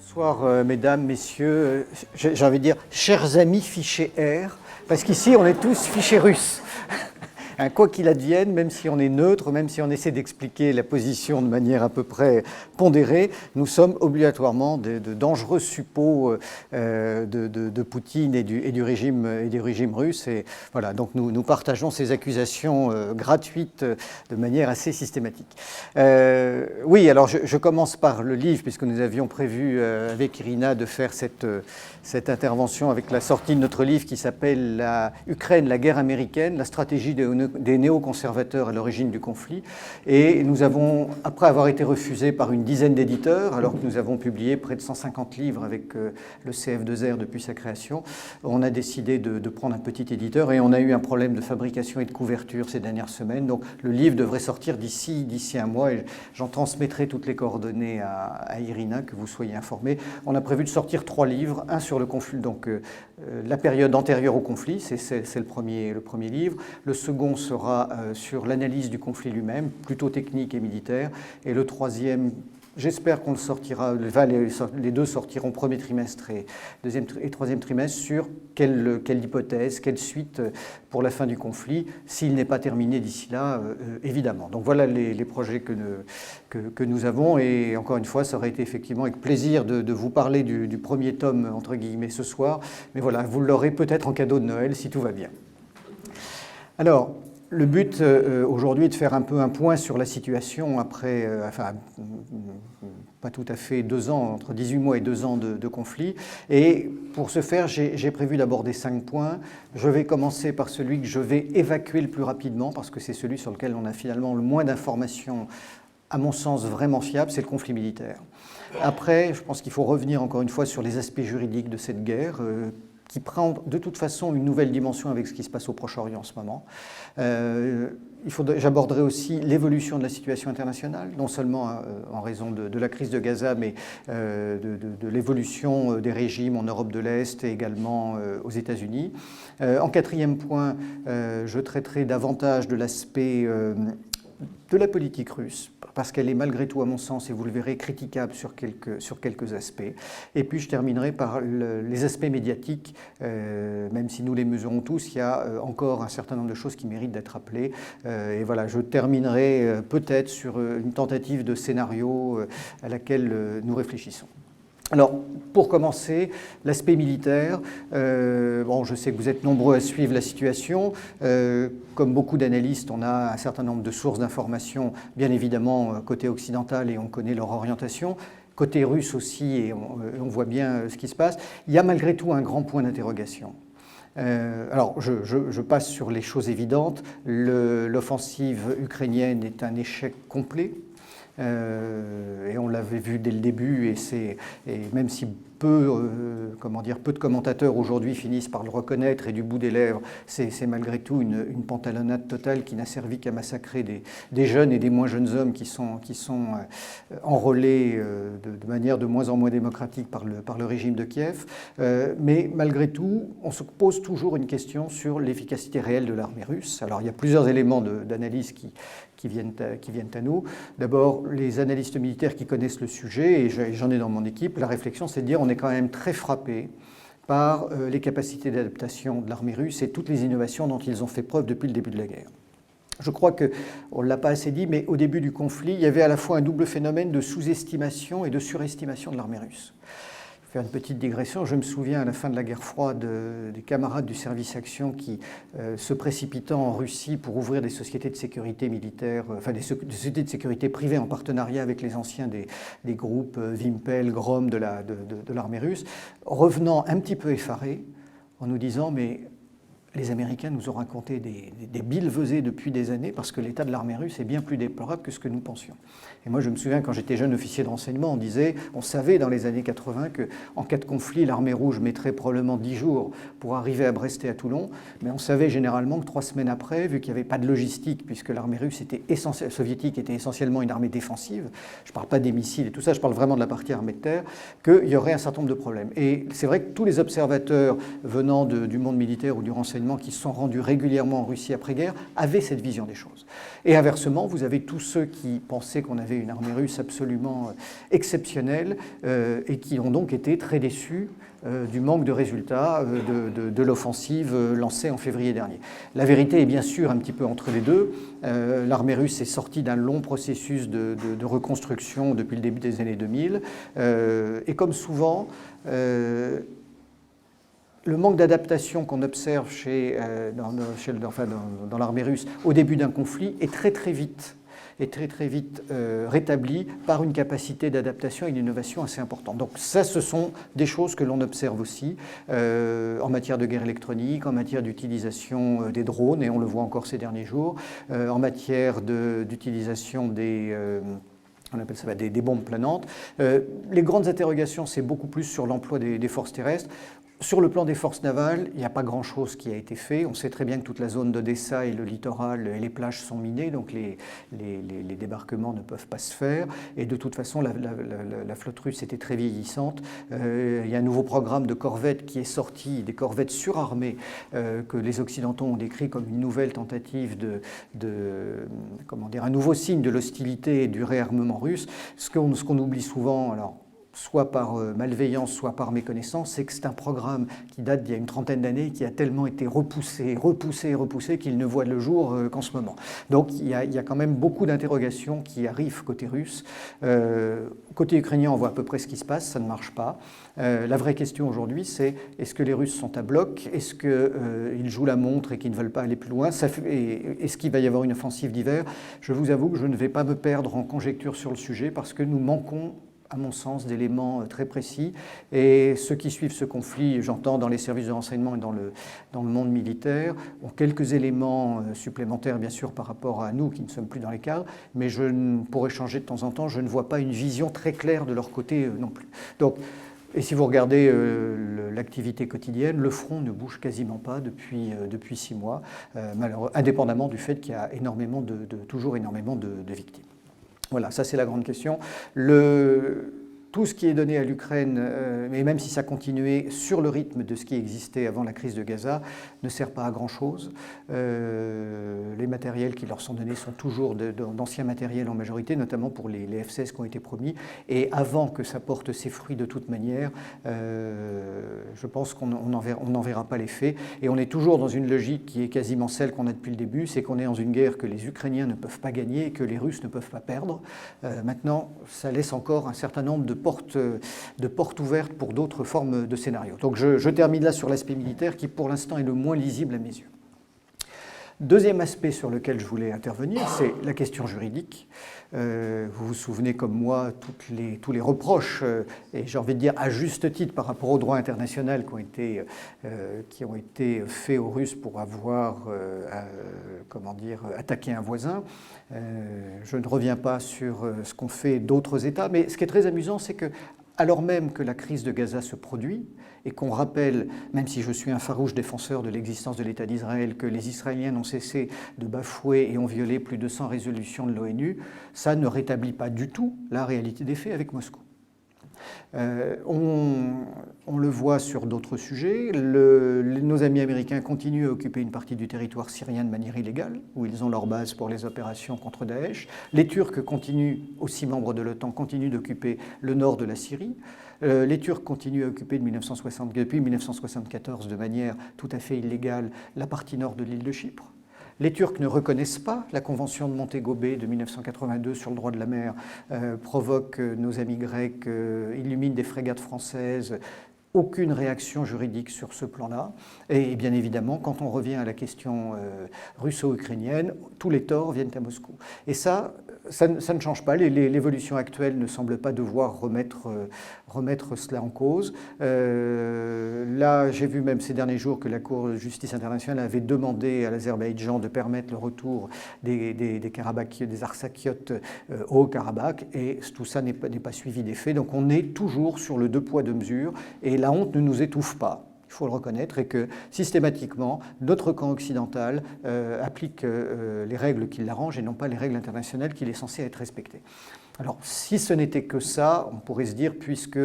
Bonsoir mesdames, messieurs, j'ai envie de dire chers amis fichés R, parce qu'ici on est tous fichés russes. Quoi qu'il advienne, même si on est neutre, même si on essaie d'expliquer la position de manière à peu près pondérée, nous sommes obligatoirement de dangereux suppôts de Poutine et du régime russe. Et voilà, donc nous partageons ces accusations gratuites de manière assez systématique. Oui, alors je commence par le livre, puisque nous avions prévu avec Irina de faire cette intervention avec la sortie de notre livre qui s'appelle Ukraine, la guerre américaine, la stratégie des néoconservateurs à l'origine du conflit. Et nous avons, après avoir été refusés par une dizaine d'éditeurs, alors que nous avons publié près de 150 livres avec le CF2R depuis sa création, on a décidé de prendre un petit éditeur et on a eu un problème de fabrication et de couverture ces dernières semaines. Donc le livre devrait sortir d'ici un mois et j'en transmettrai toutes les coordonnées à Irina, que vous soyez informés. On a prévu de sortir 3 livres, un sur le conflit, donc la période antérieure au conflit, c'est le premier livre. Le second sera sur l'analyse du conflit lui-même, plutôt technique et militaire. Et le troisième, j'espère qu'on le sortira, les deux sortiront premier trimestre et deuxième et troisième trimestre sur quelle hypothèse, quelle suite pour la fin du conflit, s'il n'est pas terminé d'ici là, évidemment. Donc voilà les projets que nous avons, et encore une fois, ça aurait été effectivement avec plaisir de vous parler du premier tome, entre guillemets, ce soir, mais voilà, vous l'aurez peut-être en cadeau de Noël, si tout va bien. Alors, le but aujourd'hui est de faire un peu un point sur la situation après, pas tout à fait 2 ans, entre 18 mois et 2 ans de conflit. Et pour ce faire, j'ai prévu d'aborder 5 points. Je vais commencer par celui que je vais évacuer le plus rapidement, parce que c'est celui sur lequel on a finalement le moins d'informations, à mon sens, vraiment fiables, c'est le conflit militaire. Après, je pense qu'il faut revenir encore une fois sur les aspects juridiques de cette guerre, qui prend de toute façon une nouvelle dimension avec ce qui se passe au Proche-Orient en ce moment. J'aborderai aussi l'évolution de la situation internationale, non seulement en raison de la crise de Gaza, mais de l'évolution des régimes en Europe de l'Est et également aux États-Unis. En 4e point, je traiterai davantage de l'aspect de la politique russe, parce qu'elle est malgré tout, à mon sens, et vous le verrez, critiquable sur quelques aspects. Et puis je terminerai par les aspects médiatiques, même si nous les mesurons tous, il y a encore un certain nombre de choses qui méritent d'être rappelées. Et voilà, je terminerai peut-être sur une tentative de scénario à laquelle nous réfléchissons. Alors, pour commencer, l'aspect militaire. Bon, je sais que vous êtes nombreux à suivre la situation. Comme beaucoup d'analystes, on a un certain nombre de sources d'informations, bien évidemment, côté occidental, et on connaît leur orientation. Côté russe aussi, et on voit bien ce qui se passe. Il y a malgré tout un grand point d'interrogation. Alors, je passe sur les choses évidentes. L'offensive ukrainienne est un échec complet. Et on l'avait vu dès le début, et même si peu de commentateurs aujourd'hui finissent par le reconnaître et du bout des lèvres, c'est malgré tout une pantalonnade totale qui n'a servi qu'à massacrer des jeunes et des moins jeunes hommes qui sont enrôlés de manière de moins en moins démocratique par le régime de Kiev. Mais malgré tout, on se pose toujours une question sur l'efficacité réelle de l'armée russe. Alors il y a plusieurs éléments d'analyse qui viennent à nous. D'abord, les analystes militaires qui connaissent le sujet, et j'en ai dans mon équipe, la réflexion c'est de dire on est quand même très frappé par les capacités d'adaptation de l'armée russe et toutes les innovations dont ils ont fait preuve depuis le début de la guerre. Je crois qu'on ne l'a pas assez dit, mais au début du conflit, il y avait à la fois un double phénomène de sous-estimation et de surestimation de l'armée russe. Je vais faire une petite digression. Je me souviens à la fin de la guerre froide des camarades du service action qui, se précipitant en Russie pour ouvrir des sociétés de sécurité militaire, enfin des sociétés de sécurité privées en partenariat avec les anciens des groupes Vimpel, Grom de l'armée russe, revenant un petit peu effarés en nous disant mais les Américains nous ont raconté des billevesées depuis des années parce que l'état de l'armée russe est bien plus déplorable que ce que nous pensions. Et moi, je me souviens, quand j'étais jeune officier de renseignement, on savait dans les années 80 qu'en cas de conflit, l'armée rouge mettrait probablement 10 jours pour arriver à Brest et à Toulon, mais on savait généralement que 3 semaines après, vu qu'il n'y avait pas de logistique, puisque l'armée russe soviétique était essentiellement une armée défensive, je ne parle pas des missiles et tout ça, je parle vraiment de la partie armée de terre, qu'il y aurait un certain nombre de problèmes. Et c'est vrai que tous les observateurs venant du monde militaire ou du renseignement renseignement qui se sont rendus régulièrement en Russie après-guerre avaient cette vision des choses. Et inversement, vous avez tous ceux qui pensaient qu'on avait une armée russe absolument exceptionnelle et qui ont donc été très déçus du manque de résultats de l'offensive lancée en février dernier. La vérité est bien sûr un petit peu entre les deux. L'armée russe est sortie d'un long processus de reconstruction depuis le début des années 2000. Et comme souvent, le manque d'adaptation qu'on observe dans l'armée russe au début d'un conflit est très vite rétabli par une capacité d'adaptation et d'innovation assez importante. Donc ça, ce sont des choses que l'on observe aussi en matière de guerre électronique, en matière d'utilisation des drones, et on le voit encore ces derniers jours, en matière d'utilisation on appelle ça des bombes planantes. Les grandes interrogations, c'est beaucoup plus sur l'emploi des forces terrestres. Sur le plan des forces navales, il n'y a pas grand-chose qui a été fait. On sait très bien que toute la zone d'Odessa et le littoral et les plages sont minées, donc les débarquements ne peuvent pas se faire. Et de toute façon, la flotte russe était très vieillissante. Il y a un nouveau programme de corvettes qui est sorti, des corvettes surarmées que les Occidentaux ont décrit comme une nouvelle tentative un nouveau signe de l'hostilité et du réarmement russe. Ce qu'on oublie souvent, alors, soit par malveillance, soit par méconnaissance, c'est que c'est un programme qui date d'il y a une trentaine d'années, qui a tellement été repoussé qu'il ne voit le jour qu'en ce moment. Donc il y a quand même beaucoup d'interrogations qui arrivent côté russe. Côté ukrainien, on voit à peu près ce qui se passe, ça ne marche pas. La vraie question aujourd'hui, c'est est-ce que les Russes sont à bloc? Est-ce qu'ils jouent la montre et qu'ils ne veulent pas aller plus loin? Est-ce qu'il va y avoir une offensive d'hiver? Je vous avoue que je ne vais pas me perdre en conjectures sur le sujet parce que nous manquons, à mon sens, d'éléments très précis. Et ceux qui suivent ce conflit, j'entends dans les services de renseignement et dans le monde militaire, ont quelques éléments supplémentaires, bien sûr, par rapport à nous qui ne sommes plus dans les cadres, mais pour échanger de temps en temps, je ne vois pas une vision très claire de leur côté non plus. Donc, et si vous regardez l'activité quotidienne, le front ne bouge quasiment pas depuis 6 mois, indépendamment du fait qu'il y a toujours énormément de victimes. Voilà, ça c'est la grande question. Tout ce qui est donné à l'Ukraine, et même si ça continuait sur le rythme de ce qui existait avant la crise de Gaza, ne sert pas à grand-chose. Les matériels qui leur sont donnés sont toujours d'anciens matériels en majorité, notamment pour les F-16 qui ont été promis. Et avant que ça porte ses fruits de toute manière, je pense qu'on n'en verra pas l'effet. Et on est toujours dans une logique qui est quasiment celle qu'on a depuis le début, c'est qu'on est dans une guerre que les Ukrainiens ne peuvent pas gagner et que les Russes ne peuvent pas perdre. Maintenant, ça laisse encore un certain nombre de portes ouvertes pour d'autres formes de scénarios. Donc je termine là sur l'aspect militaire qui pour l'instant est le moins lisible à mes yeux. Deuxième aspect sur lequel je voulais intervenir, c'est la question juridique. Vous vous souvenez comme moi tous les reproches, et j'ai envie de dire à juste titre par rapport au droit international qui ont été faits aux Russes pour avoir attaqué un voisin. Je ne reviens pas sur ce qu'ont fait d'autres États, mais ce qui est très amusant, c'est que alors même que la crise de Gaza se produit, et qu'on rappelle, même si je suis un farouche défenseur de l'existence de l'État d'Israël, que les Israéliens n'ont cessé de bafouer et ont violé plus de 100 résolutions de l'ONU, ça ne rétablit pas du tout la réalité des faits avec Moscou. On le voit sur d'autres sujets. Nos amis américains continuent à occuper une partie du territoire syrien de manière illégale, où ils ont leur base pour les opérations contre Daesh. Les Turcs continuent, aussi membres de l'OTAN, continuent d'occuper le nord de la Syrie. Les Turcs continuent à occuper depuis 1974 de manière tout à fait illégale la partie nord de l'île de Chypre. Les Turcs ne reconnaissent pas la convention de Montego Bay de 1982 sur le droit de la mer, provoquent nos amis grecs, illuminent des frégates françaises. Aucune réaction juridique sur ce plan-là. Et bien évidemment, quand on revient à la question russo-ukrainienne, tous les torts viennent à Moscou. Et ça ne change pas. L'évolution actuelle ne semble pas devoir remettre cela en cause. Là, j'ai vu même ces derniers jours que la Cour de justice internationale avait demandé à l'Azerbaïdjan de permettre le retour des Arsakiotes au Haut-Karabakh, et tout ça n'est pas suivi des faits. Donc on est toujours sur le deux poids deux mesures, et la honte ne nous étouffe pas. Il faut le reconnaître, et que systématiquement, notre camp occidental applique les règles qui l'arrangent et non pas les règles internationales qu'il est censé être respecté. Alors, si ce n'était que ça, on pourrait se dire, puisque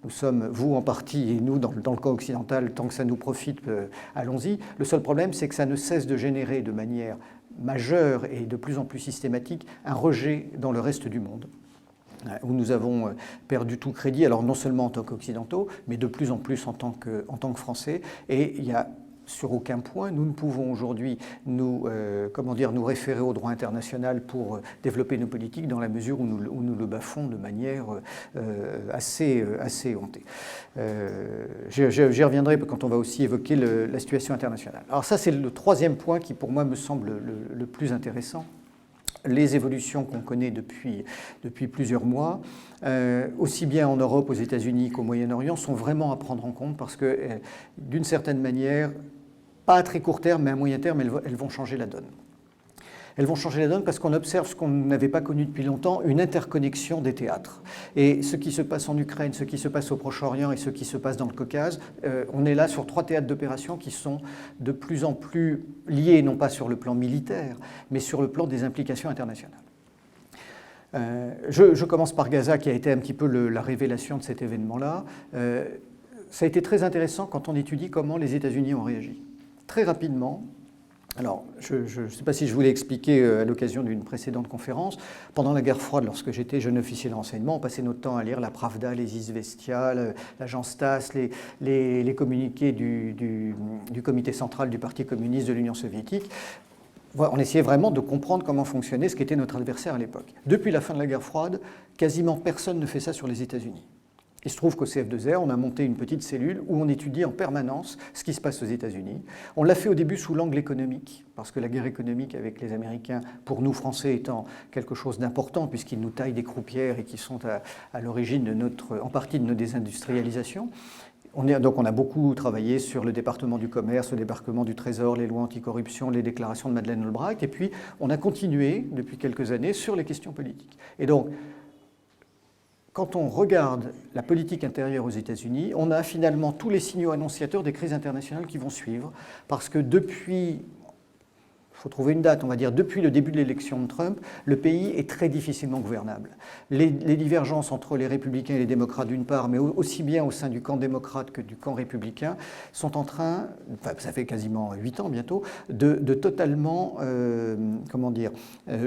Nous sommes, vous en partie et nous dans le camp occidental, tant que ça nous profite, allons-y. Le seul problème, c'est que ça ne cesse de générer de manière majeure et de plus en plus systématique un rejet dans le reste du monde, où nous avons perdu tout crédit, alors non seulement en tant qu'occidentaux, mais de plus en plus en tant que Français. Et il y a sur aucun point, nous ne pouvons aujourd'hui nous référer au droit international pour développer nos politiques dans la mesure où nous le bafouons de manière assez hontée. J'y reviendrai quand on va aussi évoquer la situation internationale. Alors ça, c'est le troisième point qui, pour moi, me semble le plus intéressant. Les évolutions qu'on connaît depuis plusieurs mois, aussi bien en Europe, aux États-Unis qu'au Moyen-Orient, sont vraiment à prendre en compte parce que, d'une certaine manière, pas à très court terme, mais à moyen terme, elles vont changer la donne. Elles vont changer la donne parce qu'on observe ce qu'on n'avait pas connu depuis longtemps, une interconnexion des théâtres. Et ce qui se passe en Ukraine, ce qui se passe au Proche-Orient et ce qui se passe dans le Caucase, on est là sur 3 théâtres d'opération qui sont de plus en plus liés, non pas sur le plan militaire, mais sur le plan des implications internationales. Je commence par Gaza, qui a été un petit peu la révélation de cet événement-là. Ça a été très intéressant quand on étudie comment les États-Unis ont réagi. Très rapidement, alors je ne sais pas si je vous l'ai expliqué à l'occasion d'une précédente conférence, pendant la guerre froide, lorsque j'étais jeune officier de renseignement, on passait notre temps à lire la Pravda, les Izvestia, l'agence TASS, les communiqués du comité central du Parti communiste de l'Union soviétique. On essayait vraiment de comprendre comment fonctionnait ce qu'était notre adversaire à l'époque. Depuis la fin de la guerre froide, quasiment personne ne fait ça sur les États-Unis. Il se trouve qu'au CF2R, on a monté une petite cellule où on étudie en permanence ce qui se passe aux États-Unis. On l'a fait au début sous l'angle économique, parce que la guerre économique avec les Américains, pour nous Français, étant quelque chose d'important, puisqu'ils nous taillent des croupières et qui sont à l'origine en partie de notre désindustrialisation. Donc on a beaucoup travaillé sur le département du commerce, le débarquement du Trésor, les lois anticorruption, les déclarations de Madeleine Albright, et puis on a continué depuis quelques années sur les questions politiques. Et donc, quand on regarde la politique intérieure aux États-Unis, on a finalement tous les signaux annonciateurs des crises internationales qui vont suivre, parce que depuis, il faut trouver une date, on va dire, depuis le début de l'élection de Trump, le pays est très difficilement gouvernable. Les divergences entre les républicains et les démocrates d'une part, mais aussi bien au sein du camp démocrate que du camp républicain, sont en train, enfin, ça fait quasiment 8 ans bientôt, de totalement,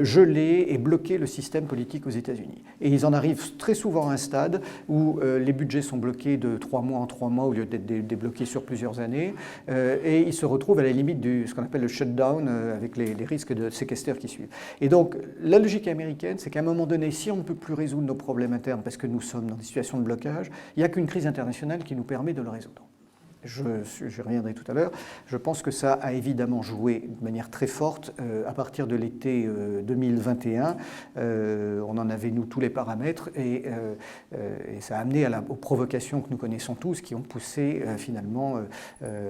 geler et bloquer le système politique aux États-Unis. Et ils en arrivent très souvent à un stade où les budgets sont bloqués de 3 mois en 3 mois au lieu d'être débloqués sur plusieurs années, et ils se retrouvent à la limite de ce qu'on appelle le shutdown, avec les risques de séquestre qui suivent. Et donc, la logique américaine, c'est qu'à un moment donné, si on ne peut plus résoudre nos problèmes internes parce que nous sommes dans des situations de blocage, il n'y a qu'une crise internationale qui nous permet de le résoudre. Je reviendrai tout à l'heure. Je pense que ça a évidemment joué de manière très forte à partir de l'été 2021. On en avait, nous, tous les paramètres et ça a amené aux provocations que nous connaissons tous qui ont poussé finalement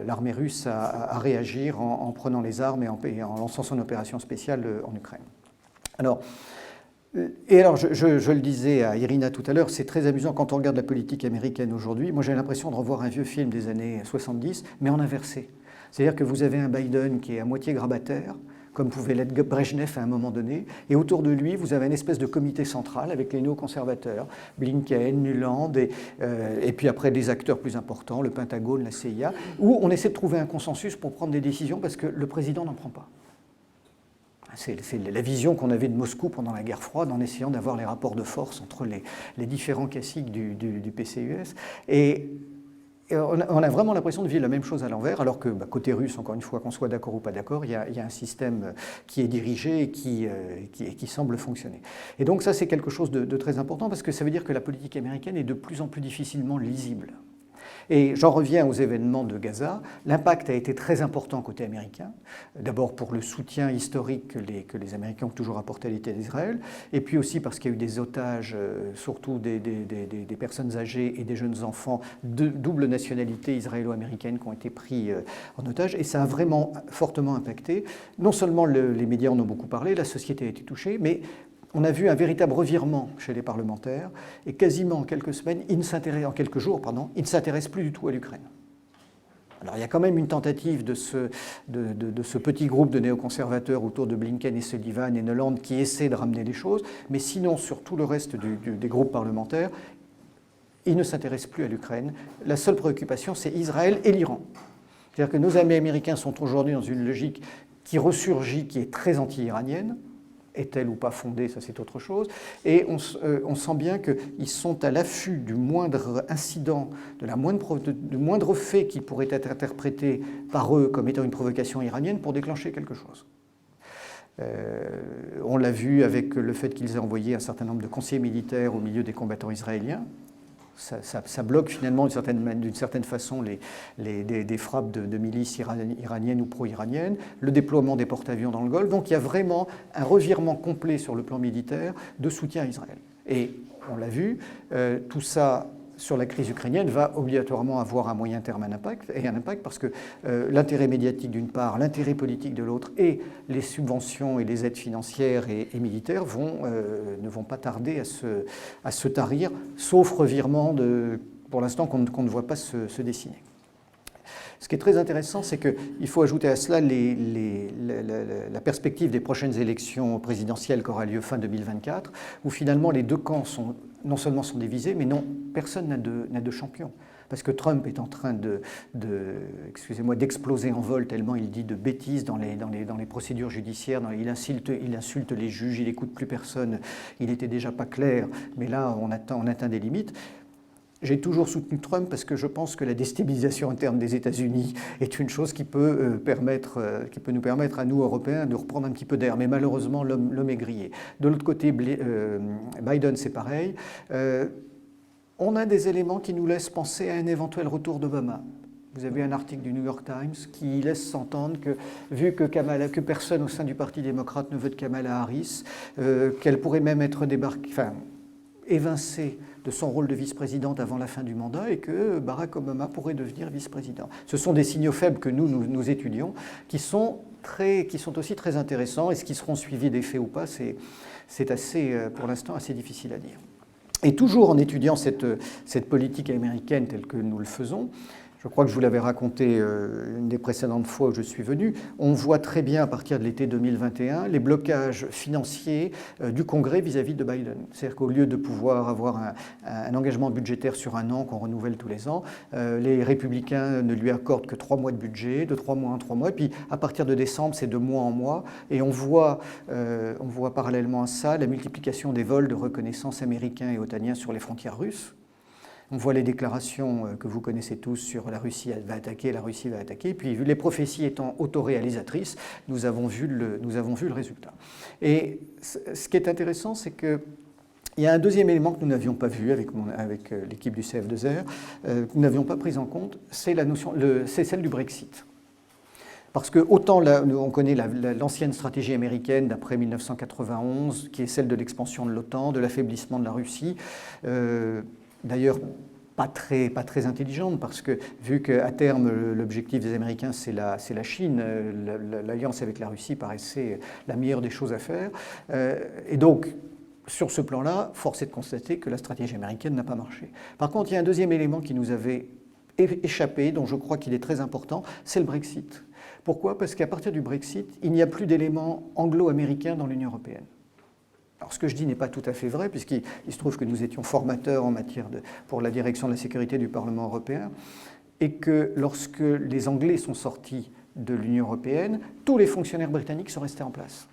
l'armée russe à réagir en prenant les armes et en lançant son opération spéciale en Ukraine. Alors, je le disais à Irina tout à l'heure, c'est très amusant quand on regarde la politique américaine aujourd'hui. Moi, j'ai l'impression de revoir un vieux film des années 70, mais en inversé. C'est-à-dire que vous avez un Biden qui est à moitié grabataire, comme pouvait l'être Brejnev à un moment donné, et autour de lui, vous avez une espèce de comité central avec les néoconservateurs, Blinken, Nuland, et puis après des acteurs plus importants, le Pentagone, la CIA, où on essaie de trouver un consensus pour prendre des décisions parce que le président n'en prend pas. C'est la vision qu'on avait de Moscou pendant la guerre froide en essayant d'avoir les rapports de force entre les différents classiques du PCUS. Et on a vraiment l'impression de vivre la même chose à l'envers, alors que côté russe, encore une fois, qu'on soit d'accord ou pas d'accord, il y a un système qui est dirigé et qui semble fonctionner. Et donc ça, c'est quelque chose de très important parce que ça veut dire que la politique américaine est de plus en plus difficilement lisible. Et j'en reviens aux événements de Gaza. L'impact a été très important côté américain, d'abord pour le soutien historique que les Américains ont toujours apporté à l'État d'Israël, et puis aussi parce qu'il y a eu des otages, surtout des personnes âgées et des jeunes enfants de double nationalité israélo-américaine qui ont été pris en otage, et ça a vraiment fortement impacté. Non seulement les médias en ont beaucoup parlé, la société a été touchée, mais on a vu un véritable revirement chez les parlementaires et quasiment en quelques semaines, en quelques jours, ils ne s'intéressent plus du tout à l'Ukraine. Alors il y a quand même une tentative de ce petit groupe de néoconservateurs autour de Blinken et Sullivan et Nuland qui essaie de ramener les choses, mais sinon sur tout le reste des groupes parlementaires, ils ne s'intéressent plus à l'Ukraine. La seule préoccupation, c'est Israël et l'Iran. C'est-à-dire que nos amis américains sont aujourd'hui dans une logique qui ressurgit, qui est très anti-iranienne. Est-elle ou pas fondée, ça c'est autre chose. Et on sent bien qu'ils sont à l'affût du moindre incident, du moindre fait qui pourrait être interprété par eux comme étant une provocation iranienne pour déclencher quelque chose. On l'a vu avec le fait qu'ils aient envoyé un certain nombre de conseillers militaires au milieu des combattants israéliens. Ça bloque finalement d'une certaine façon des frappes de milices iraniennes ou pro-iraniennes, le déploiement des porte-avions dans le Golfe. Donc il y a vraiment un revirement complet sur le plan militaire de soutien à Israël. Et on l'a vu, tout ça sur la crise ukrainienne va obligatoirement avoir à moyen terme un impact parce que l'intérêt médiatique d'une part, l'intérêt politique de l'autre et les subventions et les aides financières et militaires ne vont pas tarder à se tarir, sauf revirement pour l'instant qu'on ne voit pas se dessiner. Ce qui est très intéressant, c'est qu'il faut ajouter à cela la perspective des prochaines élections présidentielles qui aura lieu fin 2024, où finalement les deux camps non seulement sont divisés, mais personne n'a de champion. Parce que Trump est en train d'exploser en vol tellement il dit de bêtises dans les procédures judiciaires, il insulte les juges, il n'écoute plus personne, il n'était déjà pas clair, mais là on atteint des limites. J'ai toujours soutenu Trump parce que je pense que la déstabilisation interne des États-Unis est une chose qui peut nous permettre à nous, Européens, de reprendre un petit peu d'air. Mais malheureusement, l'homme est grillé. De l'autre côté, Biden, c'est pareil. On a des éléments qui nous laissent penser à un éventuel retour d'Obama. Vous avez un article du New York Times qui laisse s'entendre que, vu que personne au sein du Parti démocrate ne veut de Kamala Harris, qu'elle pourrait même être évincée de son rôle de vice-présidente avant la fin du mandat et que Barack Obama pourrait devenir vice-président. Ce sont des signaux faibles que nous étudions, qui sont aussi très intéressants, et ce qui seront suivis d'effets ou pas, c'est pour l'instant assez difficile à dire. Et toujours en étudiant cette politique américaine telle que nous le faisons, je crois que je vous l'avais raconté une des précédentes fois où je suis venu, on voit très bien à partir de l'été 2021 les blocages financiers du Congrès vis-à-vis de Biden. C'est-à-dire qu'au lieu de pouvoir avoir un engagement budgétaire sur un an qu'on renouvelle tous les ans, les républicains ne lui accordent que 3 mois de budget, de 3 mois en 3 mois, et puis à partir de décembre, c'est de mois en mois, et on voit parallèlement à ça la multiplication des vols de reconnaissance américains et otaniens sur les frontières russes. On voit les déclarations que vous connaissez tous sur la Russie va attaquer, puis les prophéties étant autoréalisatrices, nous avons vu le résultat. Et ce qui est intéressant, c'est qu'il y a un deuxième élément que nous n'avions pas vu avec l'équipe du CF2R, que nous n'avions pas pris en compte, c'est celle du Brexit. Parce que autant on connaît l'ancienne stratégie américaine d'après 1991, qui est celle de l'expansion de l'OTAN, de l'affaiblissement de la Russie, d'ailleurs pas très intelligente, parce que vu qu'à terme l'objectif des Américains c'est la Chine, l'alliance avec la Russie paraissait la meilleure des choses à faire. Et donc sur ce plan-là, force est de constater que la stratégie américaine n'a pas marché. Par contre, il y a un deuxième élément qui nous avait échappé, dont je crois qu'il est très important, c'est le Brexit. Pourquoi ? Parce qu'à partir du Brexit, il n'y a plus d'éléments anglo-américains dans l'Union européenne. Alors ce que je dis n'est pas tout à fait vrai, puisqu'il se trouve que nous étions formateurs en matière pour la direction de la sécurité du Parlement européen, et que lorsque les Anglais sont sortis de l'Union européenne, tous les fonctionnaires britanniques sont restés en place.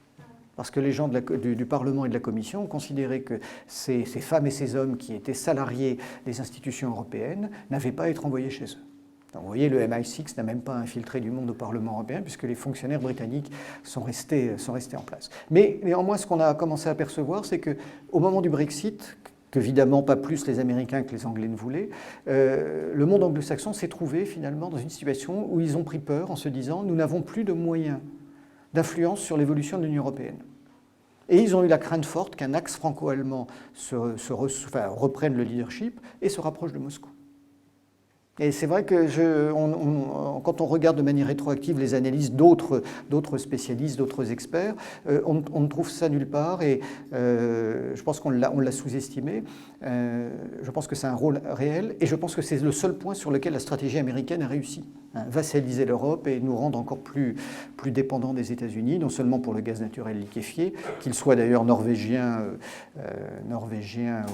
Parce que les gens du Parlement et de la Commission ont considéré que ces femmes et ces hommes qui étaient salariés des institutions européennes n'avaient pas à être envoyés chez eux. Donc, vous voyez, le MI6 n'a même pas infiltré du monde au Parlement européen puisque les fonctionnaires britanniques sont restés en place. Mais néanmoins, ce qu'on a commencé à percevoir, c'est qu'au moment du Brexit, qu'évidemment pas plus les Américains que les Anglais ne voulaient, le monde anglo-saxon s'est trouvé finalement dans une situation où ils ont pris peur en se disant « nous n'avons plus de moyens d'influence sur l'évolution de l'Union européenne ». Et ils ont eu la crainte forte qu'un axe franco-allemand reprenne le leadership et se rapproche de Moscou. Et c'est vrai que quand on regarde de manière rétroactive les analyses d'autres spécialistes, d'autres experts, on ne trouve ça nulle part et je pense qu'on l'a sous-estimé. Je pense que c'est un rôle réel et je pense que c'est le seul point sur lequel la stratégie américaine a réussi. Vassaliser l'Europe et nous rendre encore plus dépendants des États-Unis, non seulement pour le gaz naturel liquéfié, qu'il soit d'ailleurs norvégien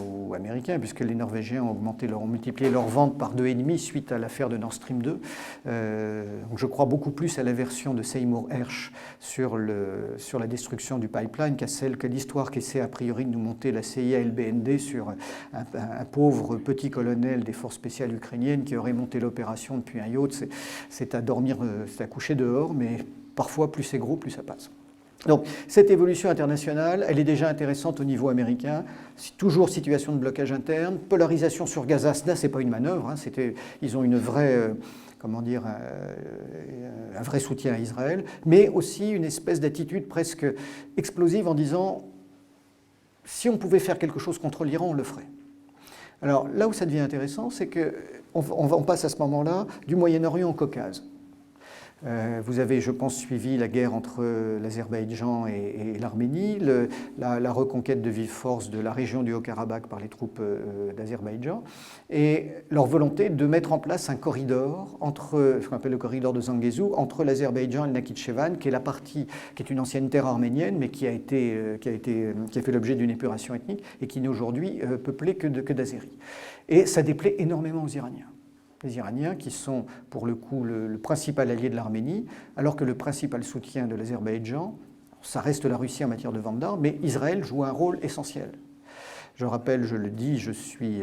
ou américain, puisque les Norvégiens ont multiplié leurs ventes par 2,5 suite à l'affaire de Nord Stream 2. Donc je crois beaucoup plus à la version de Seymour Hersh sur la destruction du pipeline qu'à l'histoire qu'essaie a priori de nous monter la CIA et le BND sur un pauvre petit colonel des forces spéciales ukrainiennes qui aurait monté l'opération depuis un yacht. C'est à dormir, c'est à coucher dehors, mais parfois plus c'est gros, plus ça passe. Donc cette évolution internationale, elle est déjà intéressante au niveau américain. C'est toujours situation de blocage interne, polarisation sur Gaza, ce n'est pas une manœuvre, hein, ils ont une vraie... un vrai soutien à Israël, mais aussi une espèce d'attitude presque explosive en disant si on pouvait faire quelque chose contre l'Iran, on le ferait. Alors là où ça devient intéressant, c'est qu'on passe à ce moment-là du Moyen-Orient au Caucase. Vous avez, je pense, suivi la guerre entre l'Azerbaïdjan et l'Arménie, la reconquête de vive force de la région du Haut-Karabakh par les troupes d'Azerbaïdjan, et leur volonté de mettre en place un corridor entre, ce qu'on appelle le corridor de Zangezou, entre l'Azerbaïdjan et le Nakhitchevan, qui est la partie, qui est une ancienne terre arménienne, mais qui a fait l'objet d'une épuration ethnique et qui n'est aujourd'hui peuplée que d'Azéris. Et ça déplaît énormément aux Iraniens. Les Iraniens qui sont pour le coup le principal allié de l'Arménie, alors que le principal soutien de l'Azerbaïdjan, ça reste la Russie en matière de vente d'armes, mais Israël joue un rôle essentiel. Je rappelle, je le dis, je suis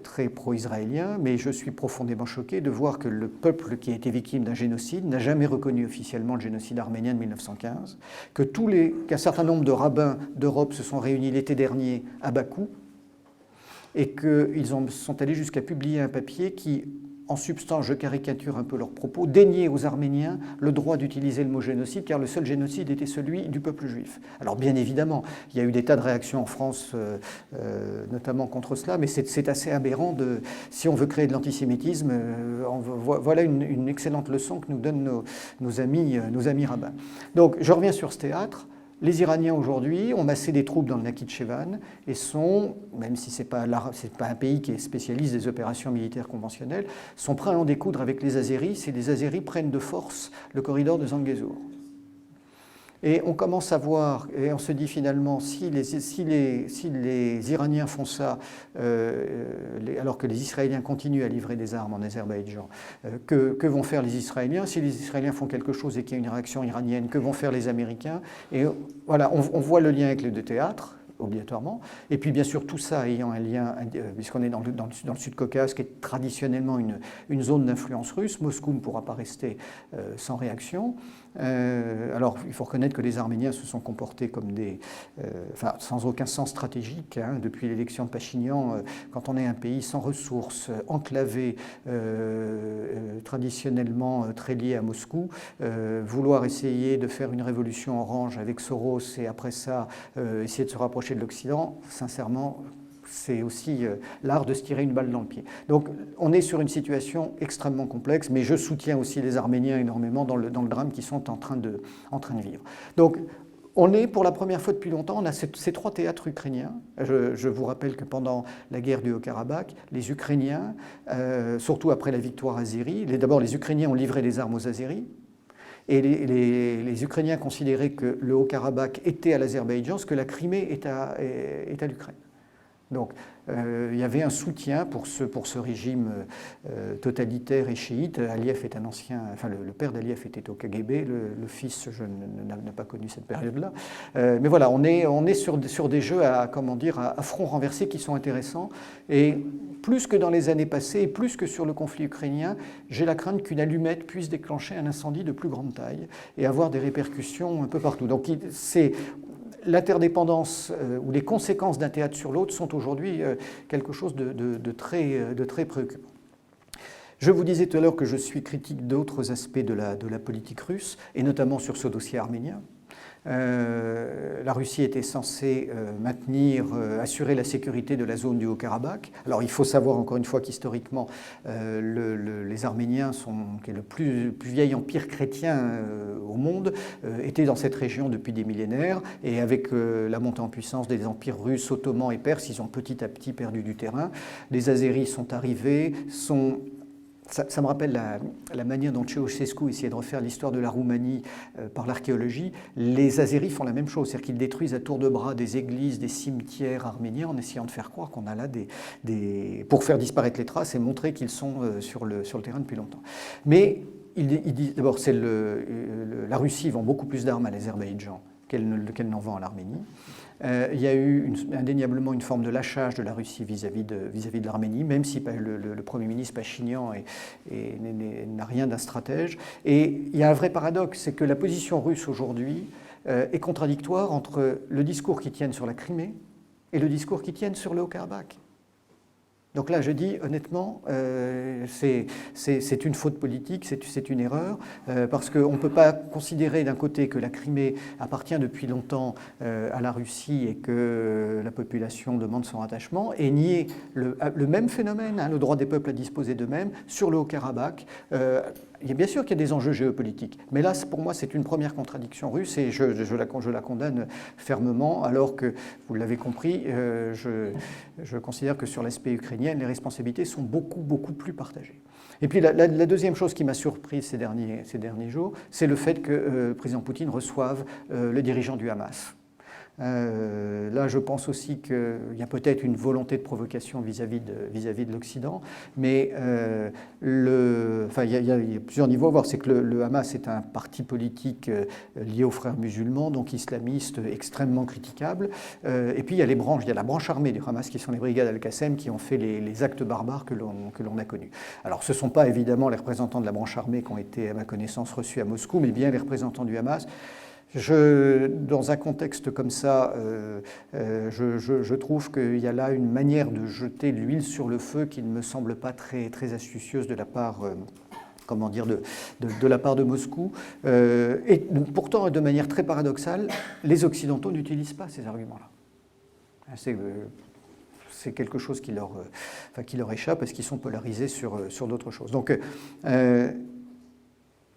très pro-israélien, mais je suis profondément choqué de voir que le peuple qui a été victime d'un génocide n'a jamais reconnu officiellement le génocide arménien de 1915, qu'un certain nombre de rabbins d'Europe se sont réunis l'été dernier à Bakou, et qu'ils sont allés jusqu'à publier un papier qui, en substance, je caricature un peu leurs propos, déniait aux Arméniens le droit d'utiliser le mot génocide, car le seul génocide était celui du peuple juif. Alors bien évidemment, il y a eu des tas de réactions en France, notamment contre cela, mais c'est assez aberrant si on veut créer de l'antisémitisme, voilà une excellente leçon que nous donnent nos amis rabbins. Donc je reviens sur ce théâtre. Les Iraniens aujourd'hui ont massé des troupes dans le Nakhitchevan et sont, même si ce n'est pas un pays qui est spécialiste des opérations militaires conventionnelles, sont prêts à en découdre avec les Azéris si les Azéris prennent de force le corridor de Zangezur. Et on commence à voir, et on se dit finalement, si les Iraniens font ça, alors que les Israéliens continuent à livrer des armes en Azerbaïdjan, que vont faire les Israéliens? Si les Israéliens font quelque chose et qu'il y a une réaction iranienne, que vont faire les Américains? Et voilà, on voit le lien avec les deux théâtres, obligatoirement. Et puis bien sûr tout ça ayant un lien, puisqu'on est dans le Sud-Caucase, qui est traditionnellement une zone d'influence russe, Moscou ne pourra pas rester sans réaction. Alors il faut reconnaître que les Arméniens se sont comportés comme sans aucun sens stratégique, hein, depuis l'élection de Pachinian. Quand on est un pays sans ressources, enclavé, traditionnellement très lié à Moscou, vouloir essayer de faire une révolution orange avec Soros et après ça essayer de se rapprocher de l'Occident, sincèrement, c'est aussi l'art de se tirer une balle dans le pied. Donc on est sur une situation extrêmement complexe, mais je soutiens aussi les Arméniens énormément dans le drame qu'ils sont en train de vivre. Donc on est, pour la première fois depuis longtemps, on a ces trois théâtres ukrainiens. Je vous rappelle que pendant la guerre du Haut-Karabakh, les Ukrainiens, surtout après la victoire azérie, d'abord les Ukrainiens ont livré des armes aux Azéris, et les Ukrainiens considéraient que le Haut-Karabakh était à l'Azerbaïdjan, ce que la Crimée est à l'Ukraine. Donc il y avait un soutien pour ce régime totalitaire et chiite. Aliyev est un ancien, le père d'Aliyev était au KGB, le fils, je n'ai pas connu cette période-là. Mais voilà, on est sur des jeux à front renversé qui sont intéressants. Et plus que dans les années passées, et plus que sur le conflit ukrainien, j'ai la crainte qu'une allumette puisse déclencher un incendie de plus grande taille et avoir des répercussions un peu partout. Donc l'interdépendance ou les conséquences d'un théâtre sur l'autre sont aujourd'hui quelque chose de très préoccupant. Je vous disais tout à l'heure que je suis critique d'autres aspects de la politique russe, et notamment sur ce dossier arménien. La Russie était censée assurer la sécurité de la zone du Haut-Karabakh. Alors il faut savoir encore une fois qu'historiquement, les Arméniens, qui est le plus vieil empire chrétien au monde, étaient dans cette région depuis des millénaires. Et avec la montée en puissance des empires russes, ottomans et perses, ils ont petit à petit perdu du terrain. Les Azéris sont arrivés, ça me rappelle la manière dont Ceausescu essayait de refaire l'histoire de la Roumanie par l'archéologie. Les Azéris font la même chose, c'est-à-dire qu'ils détruisent à tour de bras des églises, des cimetières arméniens en essayant de faire croire qu'on a là pour faire disparaître les traces et montrer qu'ils sont sur le terrain depuis longtemps. Mais il dit d'abord, la Russie vend beaucoup plus d'armes à l'Azerbaïdjan qu'elle n'en vend à l'Arménie. Il y a eu indéniablement une forme de lâchage de la Russie vis-à-vis de l'Arménie, même si le Premier ministre Pachinian n'a rien d'un stratège. Et il y a un vrai paradoxe, c'est que la position russe aujourd'hui est contradictoire entre le discours qu'ils tiennent sur la Crimée et le discours qu'ils tiennent sur le Haut-Karabakh. Donc là, je dis honnêtement, c'est une faute politique, c'est une erreur, parce qu'on ne peut pas considérer d'un côté que la Crimée appartient depuis longtemps à la Russie et que la population demande son rattachement, et nier le même phénomène, le droit des peuples à disposer d'eux-mêmes, sur le Haut-Karabakh. Il y a bien sûr qu'il y a des enjeux géopolitiques, mais là, pour moi, c'est une première contradiction russe et je la condamne fermement, alors que, vous l'avez compris, je considère que sur l'aspect ukrainien, les responsabilités sont beaucoup plus partagées. Et puis la deuxième chose qui m'a surpris ces derniers jours, c'est le fait que le président Poutine reçoive le dirigeant du Hamas. Là, je pense aussi qu'il y a peut-être une volonté de provocation vis-à-vis de l'Occident, mais il y a plusieurs niveaux à voir. C'est que le Hamas est un parti politique lié aux frères musulmans, donc islamiste, extrêmement critiquable. Et puis il y a la branche armée du Hamas, qui sont les brigades Al-Qassem, qui ont fait les actes barbares que l'on a connus. Alors ce ne sont pas évidemment les représentants de la branche armée qui ont été, à ma connaissance, reçus à Moscou, mais bien les représentants du Hamas. Dans un contexte comme ça, je trouve qu'il y a là une manière de jeter de l'huile sur le feu qui ne me semble pas très astucieuse de la part, de la part de Moscou. Et pourtant, de manière très paradoxale, les Occidentaux n'utilisent pas ces arguments-là. C'est quelque chose qui leur échappe parce qu'ils sont polarisés sur d'autres choses. Donc,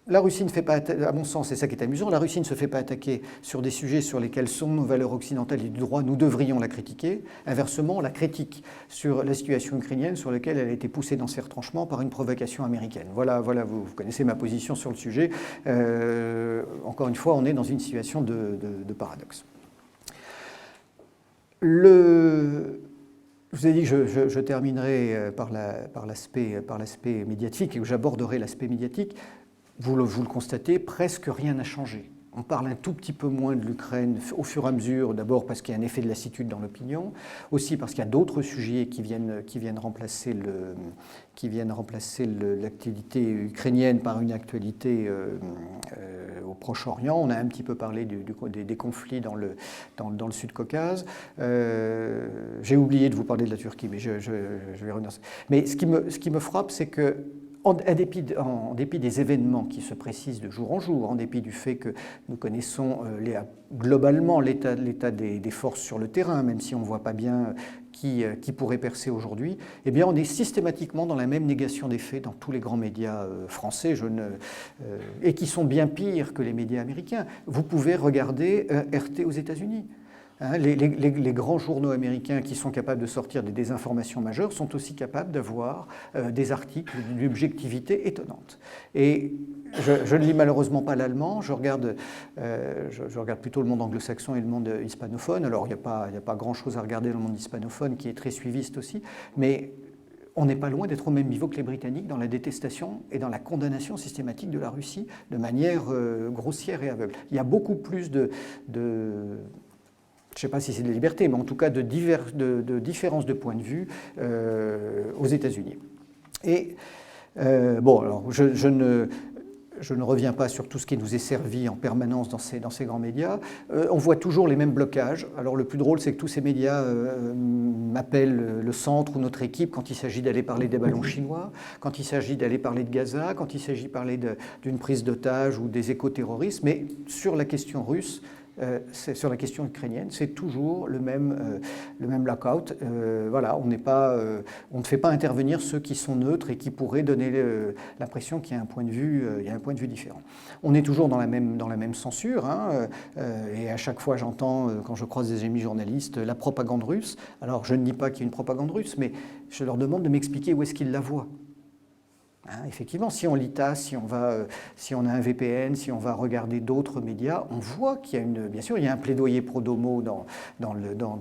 la Russie ne fait pas, à mon sens, c'est ça qui est amusant, la Russie ne se fait pas attaquer sur des sujets sur lesquels sont nos valeurs occidentales et du droit, nous devrions la critiquer. Inversement, on la critique sur la situation ukrainienne sur laquelle elle a été poussée dans ses retranchements par une provocation américaine. Voilà, vous connaissez ma position sur le sujet. Encore une fois, on est dans une situation de paradoxe. Je vous ai dit que je terminerai par l'aspect médiatique et que j'aborderai l'aspect médiatique. Vous le constatez, presque rien n'a changé. On parle un tout petit peu moins de l'Ukraine au fur et à mesure, d'abord parce qu'il y a un effet de lassitude dans l'opinion, aussi parce qu'il y a d'autres sujets qui viennent remplacer l'actualité ukrainienne par une actualité au Proche-Orient. On a un petit peu parlé des conflits dans le Sud-Caucase. J'ai oublié de vous parler de la Turquie, mais je vais revenir. Mais ce qui me frappe, c'est que en dépit des événements qui se précisent de jour en jour, en dépit du fait que nous connaissons globalement l'état des forces sur le terrain, même si on ne voit pas bien qui pourrait percer aujourd'hui, eh bien on est systématiquement dans la même négation des faits dans tous les grands médias français, et qui sont bien pires que les médias américains. Vous pouvez regarder RT aux États-Unis. Les grands journaux américains qui sont capables de sortir des désinformations majeures sont aussi capables d'avoir des articles d'une objectivité étonnante. Et je ne lis malheureusement pas l'allemand, je regarde plutôt le monde anglo-saxon et le monde hispanophone. Alors il n'y a pas grand-chose à regarder dans le monde hispanophone qui est très suiviste aussi, mais on n'est pas loin d'être au même niveau que les Britanniques dans la détestation et dans la condamnation systématique de la Russie de manière grossière et aveugle. Il y a beaucoup plus je ne sais pas si c'est de la liberté, mais en tout cas de différences de point de vue aux États-Unis. Et alors je ne reviens pas sur tout ce qui nous est servi en permanence dans ces grands médias. On voit toujours les mêmes blocages. Alors le plus drôle, c'est que tous ces médias m'appellent le centre ou notre équipe quand il s'agit d'aller parler des ballons chinois, quand il s'agit d'aller parler de Gaza, quand il s'agit de parler d'une prise d'otages ou des éco-terroristes. Mais sur la question russe, sur la question ukrainienne, c'est toujours le même blackout. Voilà, on ne fait pas intervenir ceux qui sont neutres et qui pourraient donner l'impression qu'il y a un point de vue différent. On est toujours dans la même censure, hein, et à chaque fois j'entends, quand je croise des amis journalistes, la propagande russe. Alors je ne dis pas qu'il y a une propagande russe, mais je leur demande de m'expliquer où est-ce qu'ils la voient. Hein, effectivement, si on lit TASS, si on a un VPN, si on va regarder d'autres médias, on voit qu'il y a bien sûr, il y a un plaidoyer pro-domo dans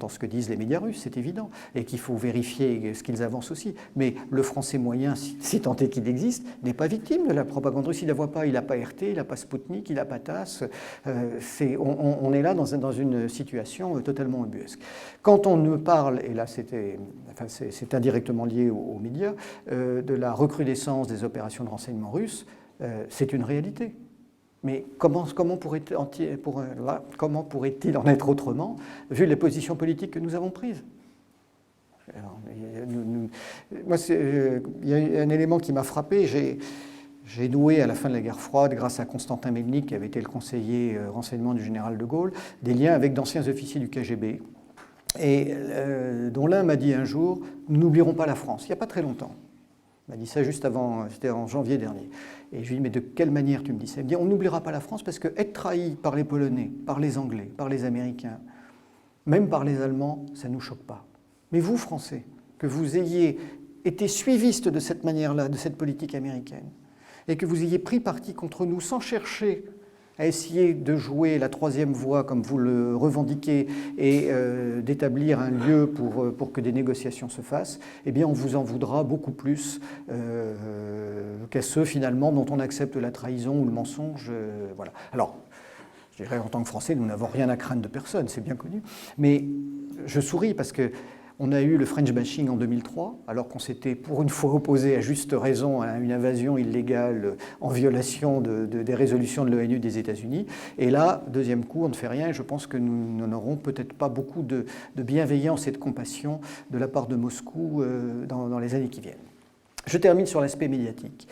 ce que disent les médias russes, c'est évident, et qu'il faut vérifier ce qu'ils avancent aussi. Mais le français moyen, si tant est qu'il existe, n'est pas victime de la propagande russe. Il ne la voit pas, il n'a pas RT, il n'a pas Sputnik, il n'a pas TASS. On est là dans une situation totalement ubuesque. Quand on me parle, et là c'est indirectement lié aux médias, de la recrudescence des opérations de renseignement russes, c'est une réalité. Mais comment pourrait-il en être autrement, vu les positions politiques que nous avons prises? Alors, moi, il y a un élément qui m'a frappé. J'ai noué à la fin de la guerre froide, grâce à Constantin Melnik, qui avait été le conseiller renseignement du général de Gaulle, des liens avec d'anciens officiers du KGB, et dont l'un m'a dit un jour, nous n'oublierons pas la France, il n'y a pas très longtemps. Il m'a dit ça juste avant, c'était en janvier dernier. Et je lui ai dit, mais de quelle manière tu me dis ça? Il me dit, on n'oubliera pas la France parce que être trahi par les Polonais, par les Anglais, par les Américains, même par les Allemands, ça ne nous choque pas. Mais vous, Français, que vous ayez été suivistes de cette manière-là, de cette politique américaine, et que vous ayez pris parti contre nous sans chercher à essayer de jouer la troisième voie comme vous le revendiquez et d'établir un lieu pour que des négociations se fassent, eh bien on vous en voudra beaucoup plus qu'à ceux finalement dont on accepte la trahison ou le mensonge. Voilà. Alors, je dirais en tant que Français, nous n'avons rien à craindre de personne, c'est bien connu, mais je souris parce que on a eu le French bashing en 2003, alors qu'on s'était pour une fois opposé à juste raison à une invasion illégale en violation des résolutions de l'ONU des États-Unis. Et là, deuxième coup, on ne fait rien et je pense que nous n'aurons peut-être pas beaucoup de bienveillance et de compassion de la part de Moscou dans les années qui viennent. Je termine sur l'aspect médiatique.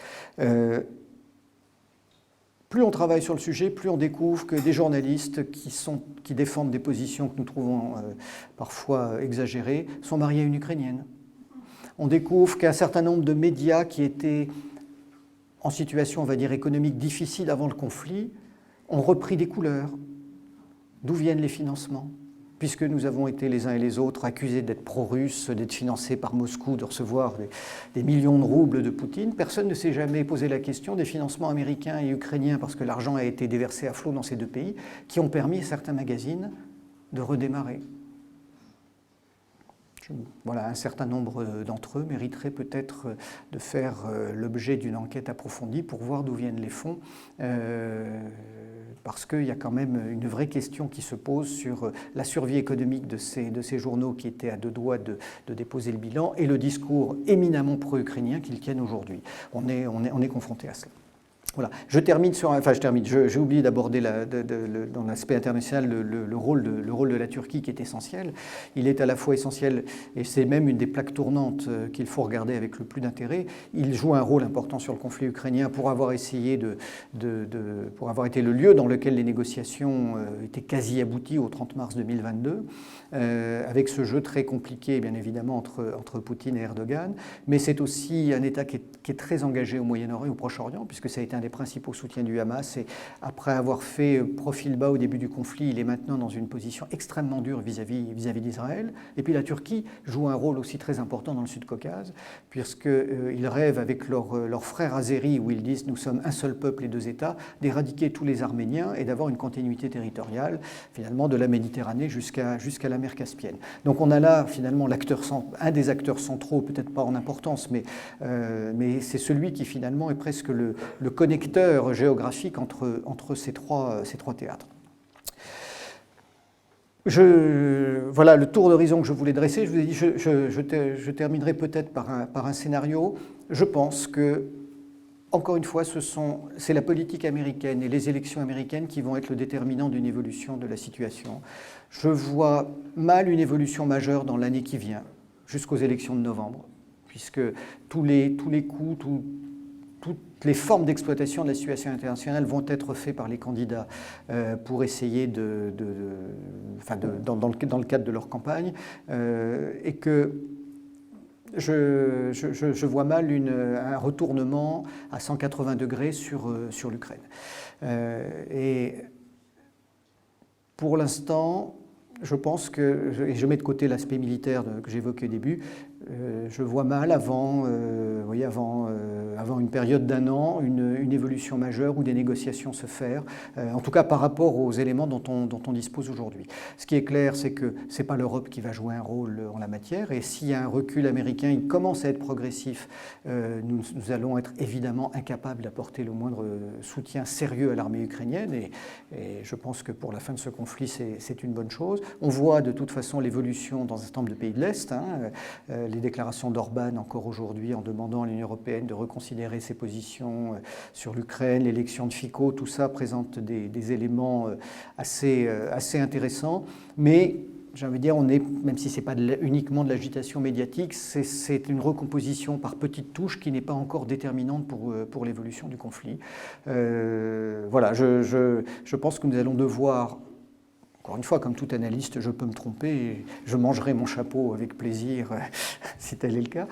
Plus on travaille sur le sujet, plus on découvre que des journalistes qui défendent des positions que nous trouvons parfois exagérées sont mariés à une Ukrainienne. On découvre qu'un certain nombre de médias qui étaient en situation, on va dire, économique difficile avant le conflit, ont repris des couleurs. D'où viennent les financements ? Puisque nous avons été les uns et les autres accusés d'être pro-russes, d'être financés par Moscou, de recevoir des millions de roubles de Poutine, personne ne s'est jamais posé la question des financements américains et ukrainiens, parce que l'argent a été déversé à flot dans ces deux pays, qui ont permis à certains magazines de redémarrer. Voilà, un certain nombre d'entre eux mériteraient peut-être de faire l'objet d'une enquête approfondie pour voir d'où viennent les fonds, parce qu'il y a quand même une vraie question qui se pose sur la survie économique de ces journaux qui étaient à deux doigts de déposer le bilan et le discours éminemment pro-ukrainien qu'ils tiennent aujourd'hui. On est confronté à cela. Voilà. J'ai oublié d'aborder dans l'aspect international le rôle de la Turquie qui est essentiel. Il est à la fois essentiel, et c'est même une des plaques tournantes qu'il faut regarder avec le plus d'intérêt. Il joue un rôle important sur le conflit ukrainien pour avoir essayé pour avoir été le lieu dans lequel les négociations étaient quasi abouties au 30 mars 2022, avec ce jeu très compliqué, bien évidemment, entre Poutine et Erdogan. Mais c'est aussi un État qui est très engagé au Moyen-Orient, au Proche-Orient, puisque ça a été un des principaux soutiens du Hamas, et après avoir fait profil bas au début du conflit, il est maintenant dans une position extrêmement dure vis-à-vis d'Israël. Et puis la Turquie joue un rôle aussi très important dans le Sud-Caucase, puisqu'ils rêvent avec leurs frères azéris, où ils disent « nous sommes un seul peuple et deux États », d'éradiquer tous les Arméniens et d'avoir une continuité territoriale, finalement, de la Méditerranée jusqu'à la mer Caspienne. Donc on a là, finalement, un des acteurs centraux, peut-être pas en importance, mais c'est celui qui, finalement, est presque le connecteur géographique entre ces trois théâtres. Voilà le tour d'horizon que je voulais dresser. Je vous ai dit, je terminerai peut-être par un scénario. Je pense que, encore une fois, c'est la politique américaine et les élections américaines qui vont être le déterminant d'une évolution de la situation. Je vois mal une évolution majeure dans l'année qui vient, jusqu'aux élections de novembre, puisque tous les coups, toutes les formes d'exploitation de la situation internationale vont être faites par les candidats pour essayer dans le cadre de leur campagne, et que je vois mal un retournement à 180 degrés sur l'Ukraine. Et pour l'instant, je pense et je mets de côté l'aspect militaire que j'évoquais au début, je vois mal avant une période d'1 an, une évolution majeure ou des négociations se faire, en tout cas par rapport aux éléments dont on dispose aujourd'hui. Ce qui est clair, c'est que ce n'est pas l'Europe qui va jouer un rôle en la matière, et s'il y a un recul américain, il commence à être progressif, nous allons être évidemment incapables d'apporter le moindre soutien sérieux à l'armée ukrainienne, et je pense que pour la fin de ce conflit, c'est une bonne chose. On voit de toute façon l'évolution dans un certain nombre de pays de l'Est, les déclarations d'Orban encore aujourd'hui en demandant à l'Union européenne de reconsidérer ses positions sur l'Ukraine, l'élection de Fico, tout ça présente des éléments assez intéressants. Mais j'ai envie de dire, même si ce n'est pas uniquement de l'agitation médiatique, c'est une recomposition par petites touches qui n'est pas encore déterminante pour l'évolution du conflit. Voilà, je pense que nous allons devoir... Encore une fois, comme tout analyste, je peux me tromper, et je mangerai mon chapeau avec plaisir, si tel est le cas.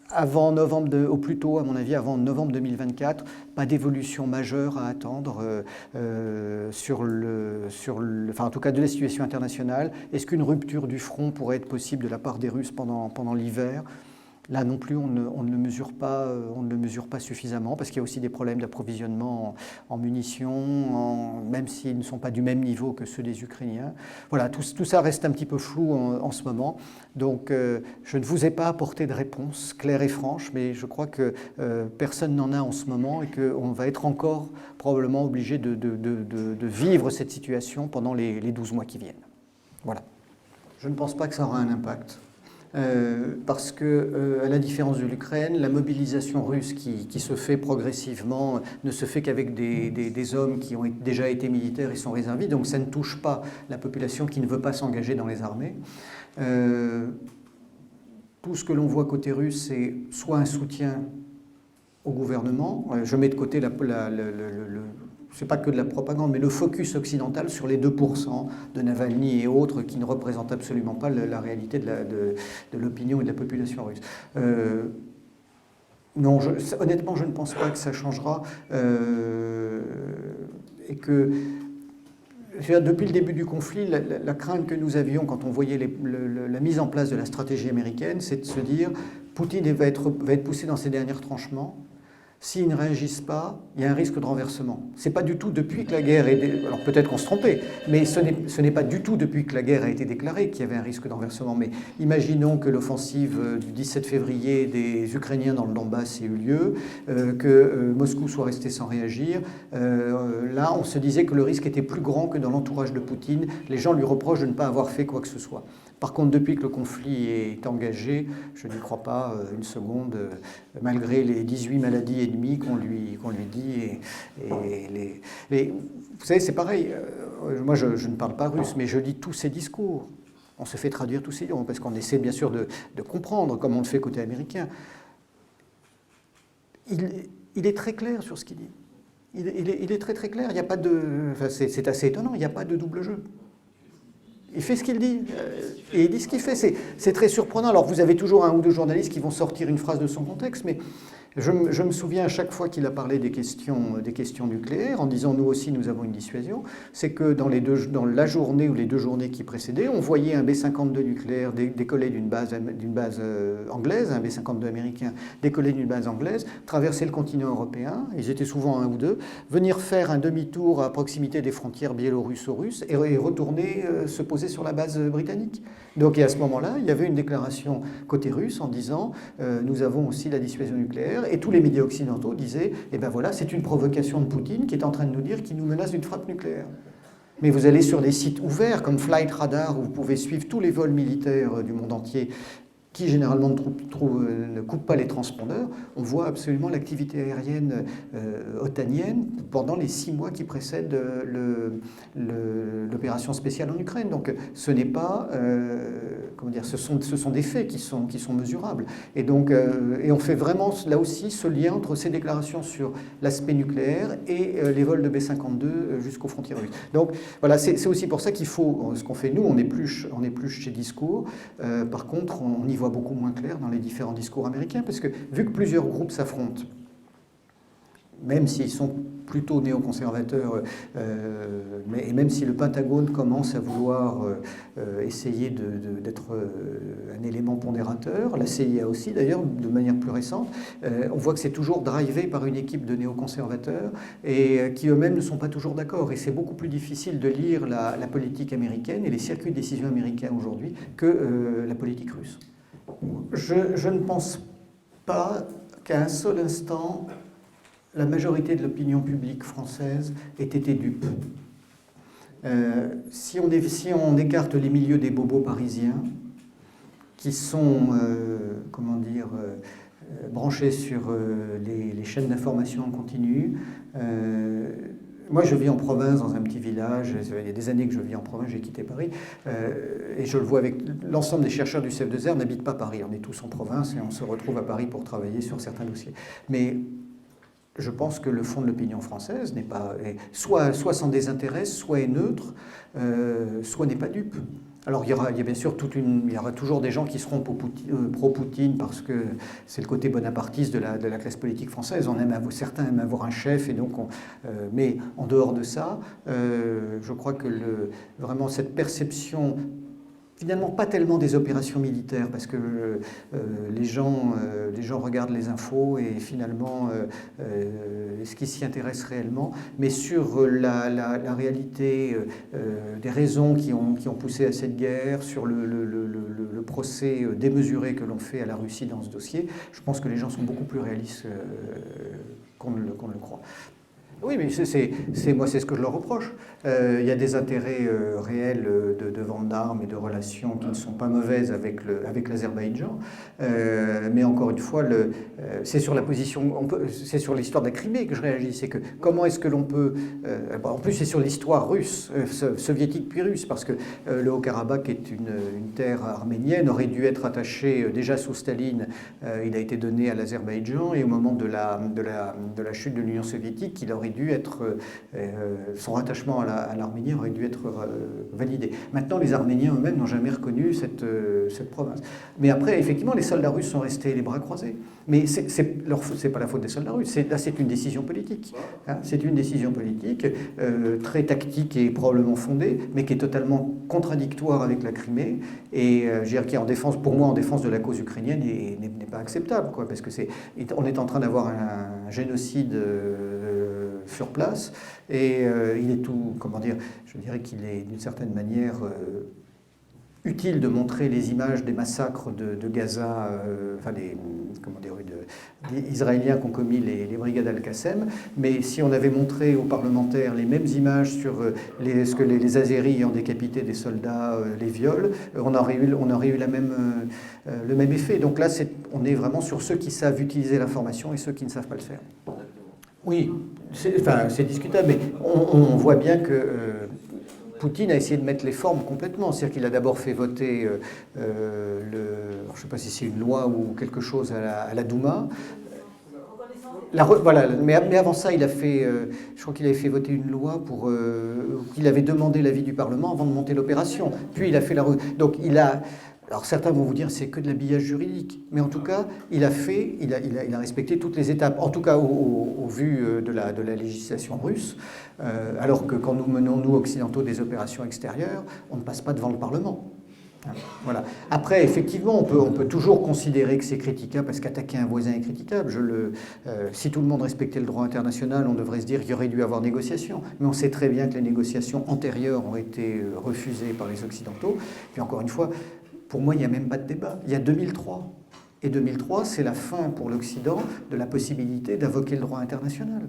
Avant novembre, au plus tôt, à mon avis, avant novembre 2024, pas d'évolution majeure à attendre en tout cas de la situation internationale. Est-ce qu'une rupture du front pourrait être possible de la part des Russes pendant l'hiver ? Là non plus, on ne le mesure pas suffisamment, parce qu'il y a aussi des problèmes d'approvisionnement en munitions, même s'ils ne sont pas du même niveau que ceux des Ukrainiens. Voilà, tout ça reste un petit peu flou en ce moment. Donc je ne vous ai pas apporté de réponse claire et franche, mais je crois que personne n'en a en ce moment, et qu'on va être encore probablement obligé de vivre cette situation pendant les 12 mois qui viennent. Voilà. Je ne pense pas que ça aura un impact. Parce que, à la différence de l'Ukraine, la mobilisation russe qui se fait progressivement ne se fait qu'avec des hommes qui ont déjà été militaires et sont réservistes, donc ça ne touche pas la population qui ne veut pas s'engager dans les armées. Tout ce que l'on voit côté russe, c'est soit un soutien au gouvernement, je mets de côté c'est pas que de la propagande, mais le focus occidental sur les 2% de Navalny et autres qui ne représentent absolument pas la réalité de l'opinion et de la population russe. Non, honnêtement, je ne pense pas que ça changera, et que depuis le début du conflit, la crainte que nous avions quand on voyait la mise en place de la stratégie américaine, c'est de se dire Poutine va être poussé dans ses derniers retranchements. S'ils ne réagissent pas, il y a un risque de renversement. Ce n'est pas du tout depuis que la guerre est... Alors peut-être qu'on se trompait, mais ce n'est pas du tout depuis que la guerre a été déclarée qu'il y avait un risque de renversement. Mais imaginons que l'offensive du 17 février des Ukrainiens dans le Donbass ait eu lieu, que Moscou soit resté sans réagir. Là, on se disait que le risque était plus grand que dans l'entourage de Poutine. Les gens lui reprochent de ne pas avoir fait quoi que ce soit. Par contre, depuis que le conflit est engagé, je n'y crois pas une seconde, malgré les 18 maladies ennemies qu'on lui dit. Vous savez, c'est pareil. Moi, je ne parle pas russe, mais je lis tous ces discours. On se fait traduire tous ces discours, parce qu'on essaie bien sûr de comprendre, comme on le fait côté américain. Il est très clair sur ce qu'il dit. Il est très très clair. Il n'y a pas de... Enfin, c'est assez étonnant, il n'y a pas de double jeu. Il fait ce qu'il dit, et il dit ce qu'il fait. C'est très surprenant. Alors vous avez toujours un ou deux journalistes qui vont sortir une phrase de son contexte, mais je me souviens à chaque fois qu'il a parlé des questions nucléaires, en disant nous aussi nous avons une dissuasion, c'est que dans la journée ou les 2 journées qui précédaient, on voyait un B-52 nucléaire décoller d'une base anglaise, un B-52 américain décoller d'une base anglaise, traverser le continent européen, ils étaient souvent 1 ou 2, venir faire un demi-tour à proximité des frontières biélorusso-russes et retourner se poser sur la base britannique. Donc et à ce moment-là, il y avait une déclaration côté russe en disant nous avons aussi la dissuasion nucléaire, et tous les médias occidentaux disaient eh ben voilà, c'est une provocation de Poutine qui est en train de nous dire qu'il nous menace d'une frappe nucléaire. Mais vous allez sur des sites ouverts comme Flight Radar où vous pouvez suivre tous les vols militaires du monde entier. qui généralement ne coupe pas les transpondeurs, on voit absolument l'activité aérienne otanienne pendant les 6 mois qui précèdent l'opération spéciale en Ukraine. Donc ce n'est pas, comment dire, ce sont des faits qui sont mesurables. Et donc, et on fait vraiment là aussi ce lien entre ces déclarations sur l'aspect nucléaire et les vols de B-52 jusqu'aux frontières russes. Donc voilà, c'est aussi pour ça qu'il faut, ce qu'on fait nous, on épluche chez Discours. Par contre, on y voit beaucoup moins clair dans les différents discours américains, parce que vu que plusieurs groupes s'affrontent, même s'ils sont plutôt néoconservateurs, et même si le Pentagone commence à vouloir essayer d'être un élément pondérateur, la CIA aussi d'ailleurs, de manière plus récente, on voit que c'est toujours drivé par une équipe de néoconservateurs et qui eux-mêmes ne sont pas toujours d'accord. Et c'est beaucoup plus difficile de lire la politique américaine et les circuits de décision américains aujourd'hui que la politique russe. Je ne pense pas qu'à un seul instant, la majorité de l'opinion publique française ait été dupe. Si on écarte les milieux des bobos parisiens, qui sont, comment dire, branchés sur les chaînes d'information en continu, moi, je vis en province, dans un petit village. Il y a des années que je vis en province, j'ai quitté Paris. Et je le vois avec l'ensemble des chercheurs du CEF2R n'habitent pas Paris. On est tous en province et on se retrouve à Paris pour travailler sur certains dossiers. Mais je pense que le fond de l'opinion française n'est pas, soit s'en désintéresse, soit est neutre, soit n'est pas dupe. Alors il y a bien sûr il y aura toujours des gens qui seront pro-Poutine parce que c'est le côté bonapartiste de la classe politique française. Certains aiment avoir un chef, et donc mais en dehors de ça, je crois que vraiment cette perception, finalement pas tellement des opérations militaires, parce que les gens regardent les infos et finalement ce qui s'y intéresse réellement, mais sur la réalité des raisons qui ont poussé à cette guerre, sur le procès démesuré que l'on fait à la Russie dans ce dossier, je pense que les gens sont beaucoup plus réalistes qu'on ne le croit. Oui, mais moi, c'est ce que je leur reproche. Il y a des intérêts réels de vente d'armes et de relations qui ne sont pas mauvaises avec l'Azerbaïdjan. Mais encore une fois, c'est sur la position, c'est sur l'histoire de la Crimée que je réagis. C'est que comment est-ce que l'on peut... en plus, c'est sur l'histoire russe, soviétique puis russe, parce que le Haut-Karabakh est une terre arménienne, aurait dû être attaché déjà sous Staline. Il a été donné à l'Azerbaïdjan, et au moment de la chute de l'Union soviétique, il aurait dû être, son rattachement à l'Arménie aurait dû être validé. Maintenant, les Arméniens eux-mêmes n'ont jamais reconnu cette province. Mais après, effectivement, les soldats russes sont restés les bras croisés. Mais c'est pas la faute des soldats russes. Là, c'est une décision politique. Hein, c'est une décision politique très tactique et probablement fondée, mais qui est totalement contradictoire avec la Crimée, et qui est pour moi en défense de la cause ukrainienne n'est pas acceptable, quoi, parce que on est en train d'avoir un génocide sur place, et il est tout, comment dire, je dirais qu'il est d'une certaine manière utile de montrer les images des massacres de Gaza, enfin des Israéliens qu'ont commis les brigades Al-Qassem, mais si on avait montré aux parlementaires les mêmes images sur ce que les Azéris ayant décapité des soldats, les viols, on aurait eu le même effet. Donc là, on est vraiment sur ceux qui savent utiliser l'information et ceux qui ne savent pas le faire. Oui, c'est discutable, mais on voit bien que Poutine a essayé de mettre les formes complètement. C'est-à-dire qu'il a d'abord fait voter, je ne sais pas si c'est une loi ou quelque chose à la Douma. Voilà, mais avant ça, je crois qu'il avait fait voter une loi qu'il avait demandé l'avis du Parlement avant de monter l'opération. Puis il a fait donc alors certains vont vous dire c'est que de l'habillage juridique, mais en tout cas, il a respecté toutes les étapes, en tout cas au vu de la législation russe, alors que quand nous menons, nous, occidentaux, des opérations extérieures, on ne passe pas devant le Parlement. Voilà. Après, effectivement, on peut toujours considérer que c'est critiquable, parce qu'attaquer un voisin est critiquable. Si tout le monde respectait le droit international, on devrait se dire qu'il y aurait dû avoir négociation. Mais on sait très bien que les négociations antérieures ont été refusées par les Occidentaux. Puis encore une fois, pour moi, il n'y a même pas de débat. Il y a 2003. Et 2003, c'est la fin pour l'Occident de la possibilité d'invoquer le droit international.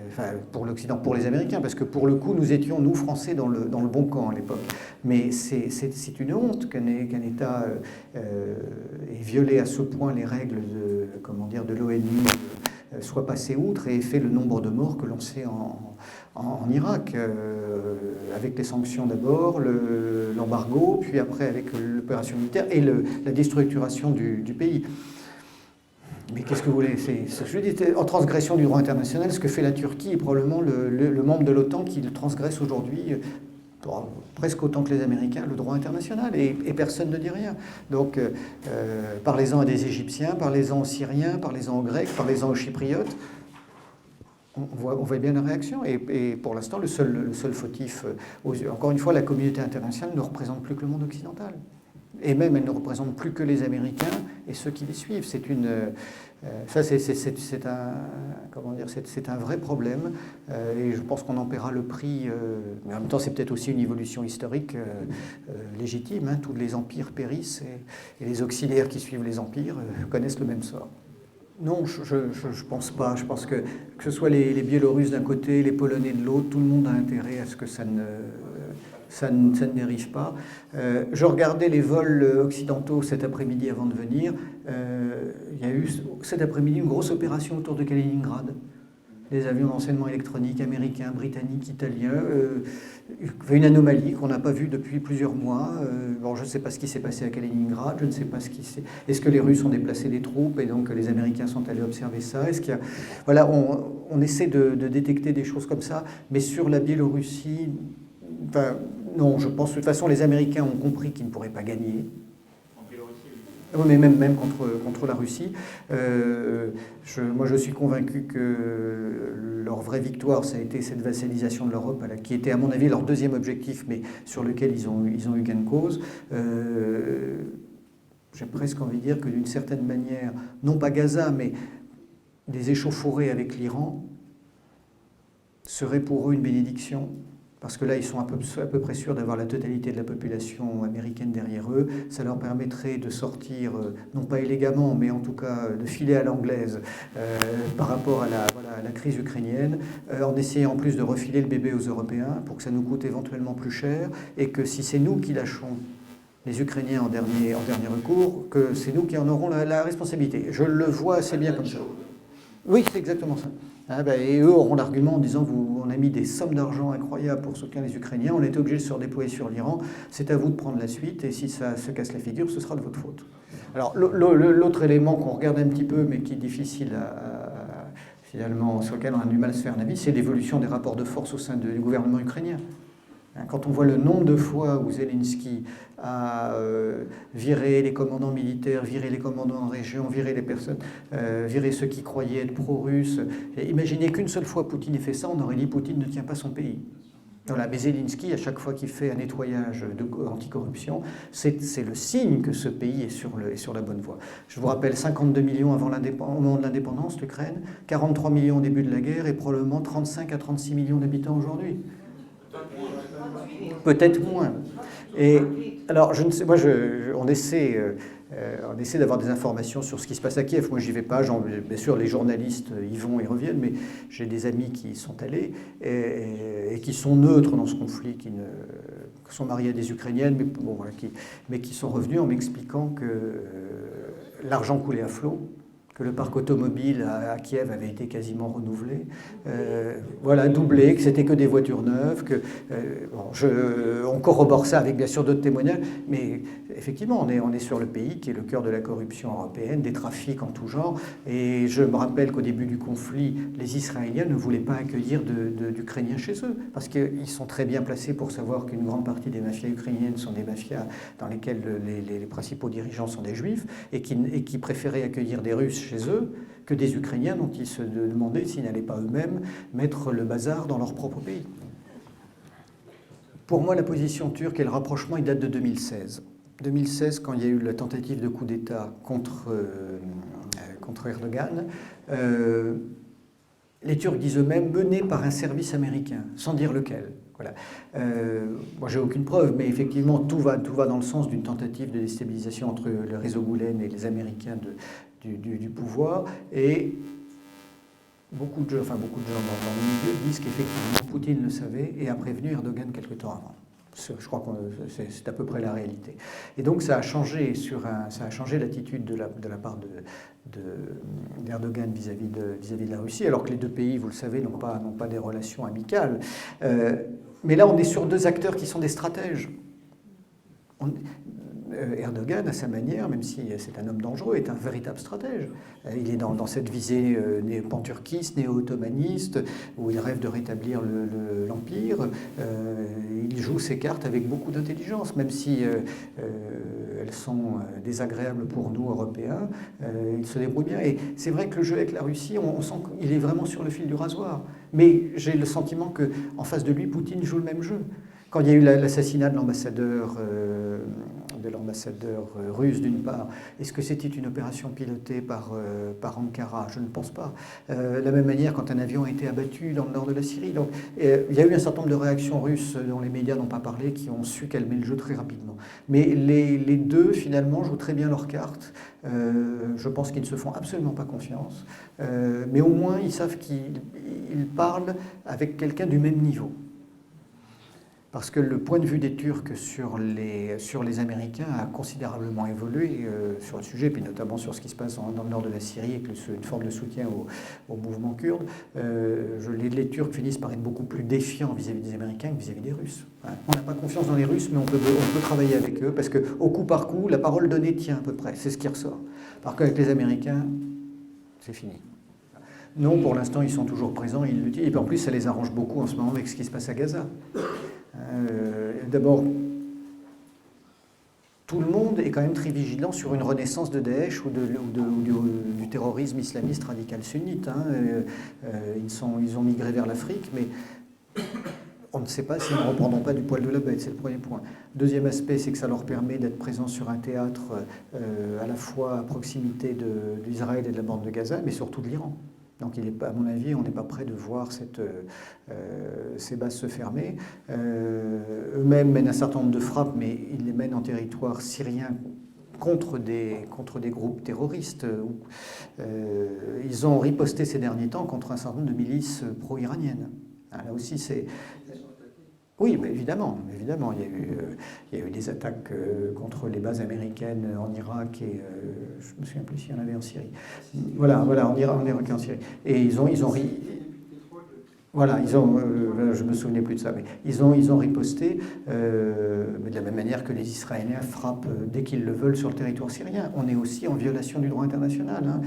Enfin, pour l'Occident, pour les Américains, parce que pour le coup, nous étions, nous, Français, dans le bon camp à l'époque. Mais c'est une honte qu'un État ait violé à ce point les règles de l'ONU, soit passé outre et fait le nombre de morts que l'on sait en Irak, avec les sanctions d'abord, l'embargo, puis après avec l'opération militaire et la déstructuration du pays. Mais qu'est-ce que vous voulez? Je dis, en transgression du droit international, ce que fait la Turquie est probablement le membre de l'OTAN qui le transgresse aujourd'hui, presque autant que les Américains, le droit international, et personne ne dit rien. Donc, parlez-en à des Égyptiens, parlez-en aux Syriens, parlez-en aux Grecs, parlez-en aux Chypriotes. On voit bien la réaction. Et pour l'instant, le seul fautif, encore une fois, la communauté internationale ne représente plus que le monde occidental. Et même, elle ne représente plus que les Américains et ceux qui les suivent. C'est un vrai problème. Et je pense qu'on en paiera le prix. Mais en même temps, c'est peut-être aussi une évolution historique légitime. Tous les empires périssent et les auxiliaires qui suivent les empires connaissent le même sort. Non, je ne pense pas. Je pense que ce soit les Biélorusses d'un côté, les Polonais de l'autre, tout le monde a intérêt à ce que ça ne dérive pas. Je regardais les vols occidentaux cet après-midi avant de venir. Il y a eu cet après-midi une grosse opération autour de Kaliningrad. Les avions d'enseignement électronique américains, britanniques, italiens. Une anomalie qu'on n'a pas vue depuis plusieurs mois. Je ne sais pas ce qui s'est passé à Kaliningrad, je ne sais pas ce qui s'est... Est-ce que les Russes ont déplacé des troupes et donc les Américains sont allés observer ça? Est-ce qu'il y a... Voilà, on essaie de détecter des choses comme ça, mais sur la Biélorussie... Enfin, non, je pense que de toute façon, les Américains ont compris qu'ils ne pourraient pas gagner. En Biélorussie, oui. Mais même contre la Russie. Moi, je suis convaincu que leur vraie victoire, ça a été cette vassalisation de l'Europe, qui était, à mon avis, leur deuxième objectif, mais sur lequel ils ont eu gain de cause. J'ai presque envie de dire que d'une certaine manière, non pas Gaza, mais des échauffourées avec l'Iran, seraient pour eux une bénédiction. Parce que là, ils sont à peu près sûrs d'avoir la totalité de la population américaine derrière eux. Ça leur permettrait de sortir, non pas élégamment, mais en tout cas de filer à l'anglaise par rapport à la crise ukrainienne, en essayant en plus de refiler le bébé aux Européens pour que ça nous coûte éventuellement plus cher, et que si c'est nous qui lâchons les Ukrainiens en dernier recours, que c'est nous qui en aurons la responsabilité. Je le vois assez bien comme ça. Oui, c'est exactement ça. Et eux auront l'argument en disant on a mis des sommes d'argent incroyables pour soutenir les Ukrainiens, on était obligé de se redéployer sur l'Iran, c'est à vous de prendre la suite, et si ça se casse la figure, ce sera de votre faute. Alors l'autre élément qu'on regarde un petit peu, mais qui est difficile finalement, sur lequel on a du mal à se faire un avis, c'est l'évolution des rapports de force au sein du gouvernement ukrainien. Quand on voit le nombre de fois où Zelensky a viré les commandants militaires, viré les commandants en région, viré ceux qui croyaient être pro-russes, imaginez qu'une seule fois Poutine ait fait ça, on aurait dit Poutine ne tient pas son pays. Voilà, mais Zelensky, à chaque fois qu'il fait un nettoyage anticorruption, c'est le signe que ce pays est sur la bonne voie. Je vous rappelle, 52 millions au moment de l'indépendance, l'Ukraine, 43 millions au début de la guerre et probablement 35 à 36 millions d'habitants aujourd'hui. Peut-être moins. Et alors, je ne sais, moi, on essaie d'avoir des informations sur ce qui se passe à Kiev. Moi, j'y vais pas. Bien sûr, les journalistes y vont et reviennent, mais j'ai des amis qui y sont allés et qui sont neutres dans ce conflit, qui sont mariés à des Ukrainiennes, mais qui sont revenus en m'expliquant que l'argent coulait à flot, que le parc automobile à Kiev avait été quasiment renouvelé, doublé, que c'était que des voitures neuves, on corrobore ça avec bien sûr d'autres témoignages, mais effectivement on est sur le pays qui est le cœur de la corruption européenne, des trafics en tout genre, et je me rappelle qu'au début du conflit, les Israéliens ne voulaient pas accueillir d'Ukrainiens chez eux, parce qu'ils sont très bien placés pour savoir qu'une grande partie des mafias ukrainiennes sont des mafias dans lesquelles les principaux dirigeants sont des juifs, et qui préféraient accueillir des Russes chez eux que des Ukrainiens dont ils se demandaient s'ils n'allaient pas eux-mêmes mettre le bazar dans leur propre pays. Pour moi, la position turque et le rapprochement, il date de 2016. 2016, quand il y a eu la tentative de coup d'État contre Erdogan, les Turcs disent eux-mêmes menés par un service américain, sans dire lequel. Voilà. Moi, j'ai aucune preuve, mais effectivement, tout va dans le sens d'une tentative de déstabilisation entre le réseau Goulen et les Américains du pouvoir. Et beaucoup de gens dans le milieu disent qu'effectivement Poutine le savait et a prévenu Erdogan quelque temps avant. Je crois que c'est à peu près la réalité. Et donc ça a changé, l'attitude de la part d'Erdogan vis-à-vis de la Russie, alors que les deux pays, vous le savez, n'ont pas des relations amicales. Mais là, on est sur deux acteurs qui sont des stratèges. Erdogan, à sa manière, même si c'est un homme dangereux, est un véritable stratège. Il est dans cette visée pan-turquiste, néo-ottomaniste, où il rêve de rétablir l'Empire. Il joue ses cartes avec beaucoup d'intelligence, même si elles sont désagréables pour nous, Européens. Il se débrouille bien. Et c'est vrai que le jeu avec la Russie, on sent qu'il est vraiment sur le fil du rasoir. Mais j'ai le sentiment qu'en face de lui, Poutine joue le même jeu. Quand il y a eu l'assassinat de l'ambassadeur russe, d'une part, est-ce que c'était une opération pilotée par Ankara? Je ne pense pas. De la même manière, quand un avion a été abattu dans le nord de la Syrie. Donc, il y a eu un certain nombre de réactions russes dont les médias n'ont pas parlé, qui ont su calmer le jeu très rapidement. Mais les deux, finalement, jouent très bien leurs cartes. Je pense qu'ils ne se font absolument pas confiance. Mais au moins, ils savent qu'ils parlent avec quelqu'un du même niveau. Parce que le point de vue des Turcs sur les Américains a considérablement évolué sur le sujet, puis notamment sur ce qui se passe dans le nord de la Syrie, avec une forme de soutien au mouvement kurde. Les Turcs finissent par être beaucoup plus défiants vis-à-vis des Américains que vis-à-vis des Russes. On n'a pas confiance dans les Russes, mais on peut travailler avec eux, parce qu'au coup par coup, la parole donnée tient à peu près, c'est ce qui ressort. Par contre, avec les Américains, c'est fini. Non, pour l'instant, ils sont toujours présents, ils le disent, et puis en plus, ça les arrange beaucoup en ce moment avec ce qui se passe à Gaza. D'abord, tout le monde est quand même très vigilant sur une renaissance de Daesh ou du terrorisme islamiste radical sunnite. Ils ont migré vers l'Afrique, mais on ne sait pas s'ils ne reprendront pas du poil de la bête, c'est le premier point. Deuxième aspect, c'est que ça leur permet d'être présents sur un théâtre à la fois à proximité d'Israël et de la bande de Gaza, mais surtout de l'Iran. Donc, à mon avis, on n'est pas prêt de voir ces bases se fermer. Eux-mêmes mènent un certain nombre de frappes, mais ils les mènent en territoire syrien contre des groupes terroristes. Ils ont riposté ces derniers temps contre un certain nombre de milices pro-iraniennes. Là aussi, c'est... Oui, mais évidemment. Il y a eu des attaques contre les bases américaines en Irak et je ne me souviens plus s'il y en avait en Syrie. Voilà, en Irak et en Syrie. Et ils ont voilà, je me souvenais plus de ça, mais ils ont riposté, mais de la même manière que les Israéliens frappent dès qu'ils le veulent sur le territoire syrien. On est aussi en violation du droit international.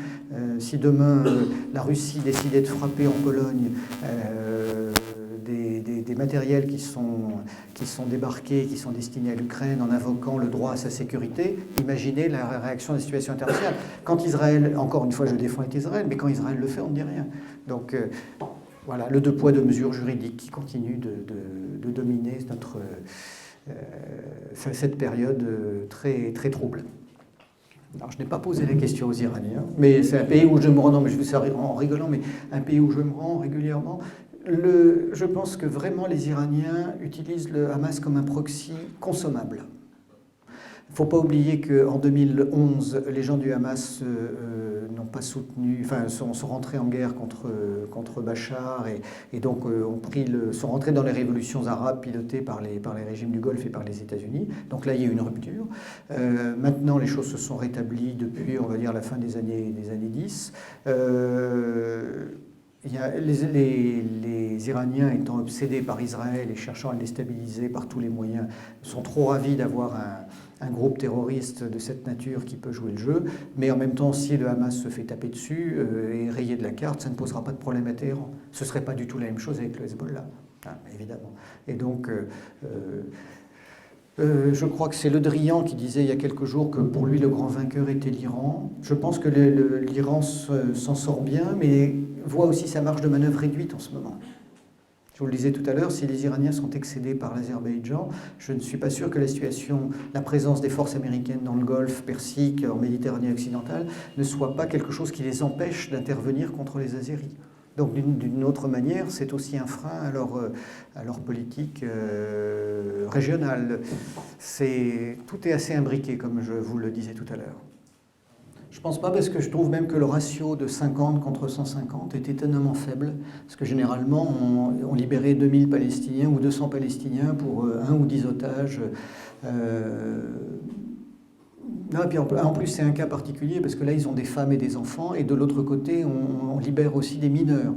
Si demain la Russie décidait de frapper en Pologne des matériels qui sont débarqués, qui sont destinés à l'Ukraine en invoquant le droit à sa sécurité, imaginez la réaction de la situation internationale. Quand Israël, encore une fois je défends Israël, mais quand Israël le fait, on ne dit rien. Donc voilà, le deux poids deux mesures juridiques qui continue de dominer cette période très, très trouble. Alors, je n'ai pas posé la question aux Iraniens, mais c'est un pays où je me rends, non, mais je vous sais en rigolant, mais un pays où je me rends régulièrement. Je pense que vraiment les Iraniens utilisent le Hamas comme un proxy consommable. Il ne faut pas oublier qu'en 2011, les gens du Hamas n'ont pas soutenu, sont rentrés en guerre contre Bachar et donc sont rentrés dans les révolutions arabes pilotées par les régimes du Golfe et par les États-Unis. Donc là, il y a eu une rupture. Maintenant, les choses se sont rétablies depuis, on va dire, la fin des années 10. Les Iraniens étant obsédés par Israël et cherchant à le déstabiliser par tous les moyens, sont trop ravis d'avoir un groupe terroriste de cette nature qui peut jouer le jeu, mais en même temps, si le Hamas se fait taper dessus et rayé de la carte, ça ne posera pas de problème à Téhéran. Ce ne serait pas du tout la même chose avec le Hezbollah, évidemment. Et donc, je crois que c'est Le Drian qui disait il y a quelques jours que pour lui, le grand vainqueur était l'Iran. Je pense que l'Iran s'en sort bien, mais voit aussi sa marge de manœuvre réduite en ce moment. Je vous le disais tout à l'heure, si les Iraniens sont excédés par l'Azerbaïdjan, je ne suis pas sûr que la présence des forces américaines dans le Golfe Persique, en Méditerranée occidentale, ne soit pas quelque chose qui les empêche d'intervenir contre les Azéris. Donc d'une autre manière, c'est aussi un frein à leur politique régionale. Tout est assez imbriqué, comme je vous le disais tout à l'heure. Je pense pas, parce que je trouve même que le ratio de 50 contre 150 est étonnamment faible, parce que généralement on libérait 2000 Palestiniens ou 200 Palestiniens pour 1 ou 10 otages. Non, et puis en plus c'est un cas particulier, parce que là ils ont des femmes et des enfants, et de l'autre côté on libère aussi des mineurs.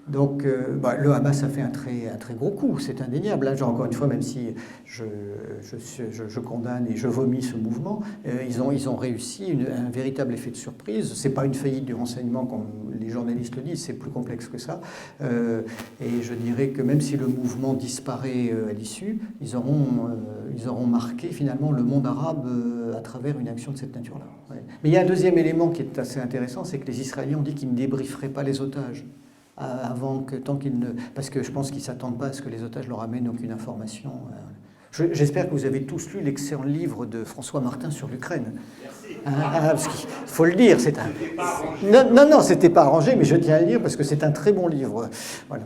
Donc le Hamas a fait un très gros coup, c'est indéniable. Là, encore une fois, même si je condamne et je vomis ce mouvement, ils ont réussi un véritable effet de surprise. Ce n'est pas une faillite du renseignement, comme les journalistes le disent, c'est plus complexe que ça. Et je dirais que même si le mouvement disparaît à l'issue, ils auront marqué finalement le monde arabe à travers une action de cette nature-là. Ouais. Mais il y a un deuxième élément qui est assez intéressant, c'est que les Israéliens ont dit qu'ils ne débrieferaient pas les otages. Tant qu'ils ne... Parce que je pense qu'ils ne s'attendent pas à ce que les otages leur amènent aucune information. J'espère que vous avez tous lu l'excellent livre de François Martin sur l'Ukraine. Parce qu'il faut le dire, c'est un... Non, c'était pas arrangé, mais je tiens à le dire parce que c'est un très bon livre. Voilà.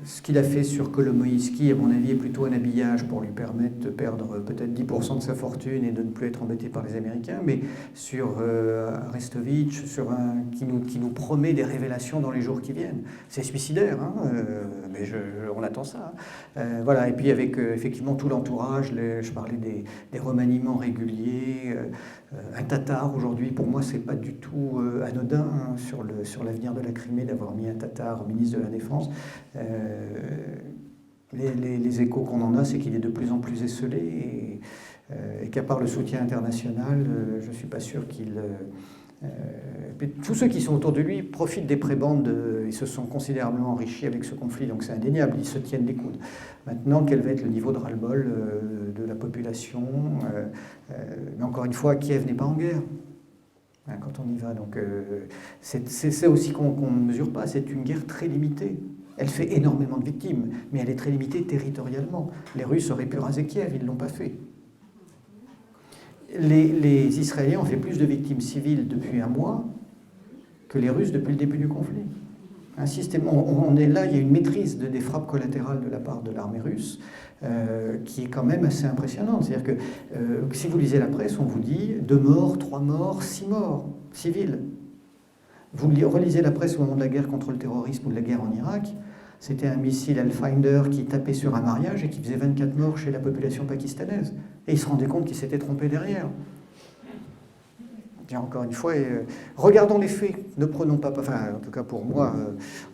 Ce qu'il a fait sur Kolomoïski, à mon avis, est plutôt un habillage pour lui permettre de perdre peut-être 10% de sa fortune et de ne plus être embêté par les Américains, mais sur Arestovitch, qui nous promet des révélations dans les jours qui viennent. C'est suicidaire, hein, mais on attend ça. Voilà. Et puis avec effectivement tout l'entourage, je parlais des remaniements réguliers. Un Tatar, aujourd'hui, pour moi, c'est pas du tout anodin, hein, sur l'avenir de la Crimée, d'avoir mis un Tatar au ministre de la Défense. Les échos qu'on en a, c'est qu'il est de plus en plus esseulé et qu'à part le soutien international, je ne suis pas sûr qu'il... tous ceux qui sont autour de lui profitent des prébendes, ils se sont considérablement enrichis avec ce conflit, donc c'est indéniable, ils se tiennent les coudes. Maintenant, quel va être le niveau de ras-le-bol de la population mais encore une fois, Kiev n'est pas en guerre. Quand on y va, donc c'est ça aussi qu'on ne mesure pas, c'est une guerre très limitée. Elle fait énormément de victimes, mais elle est très limitée territorialement. Les Russes auraient pu raser Kiev, ils ne l'ont pas fait. Les Israéliens ont fait plus de victimes civiles depuis un mois que les Russes depuis le début du conflit. Un système, on est là, il y a une maîtrise des frappes collatérales de la part de l'armée russe qui est quand même assez impressionnante. C'est-à-dire que si vous lisez la presse, on vous dit 2 morts, 3 morts, 6 morts civils. Vous relisez la presse au moment de la guerre contre le terrorisme ou de la guerre en Irak, c'était un missile Hellfinder qui tapait sur un mariage et qui faisait 24 morts chez la population pakistanaise. Et ils se rendaient compte qu'ils s'étaient trompés derrière. Encore une fois, regardons les faits, ne prenons pas, enfin en tout cas pour moi,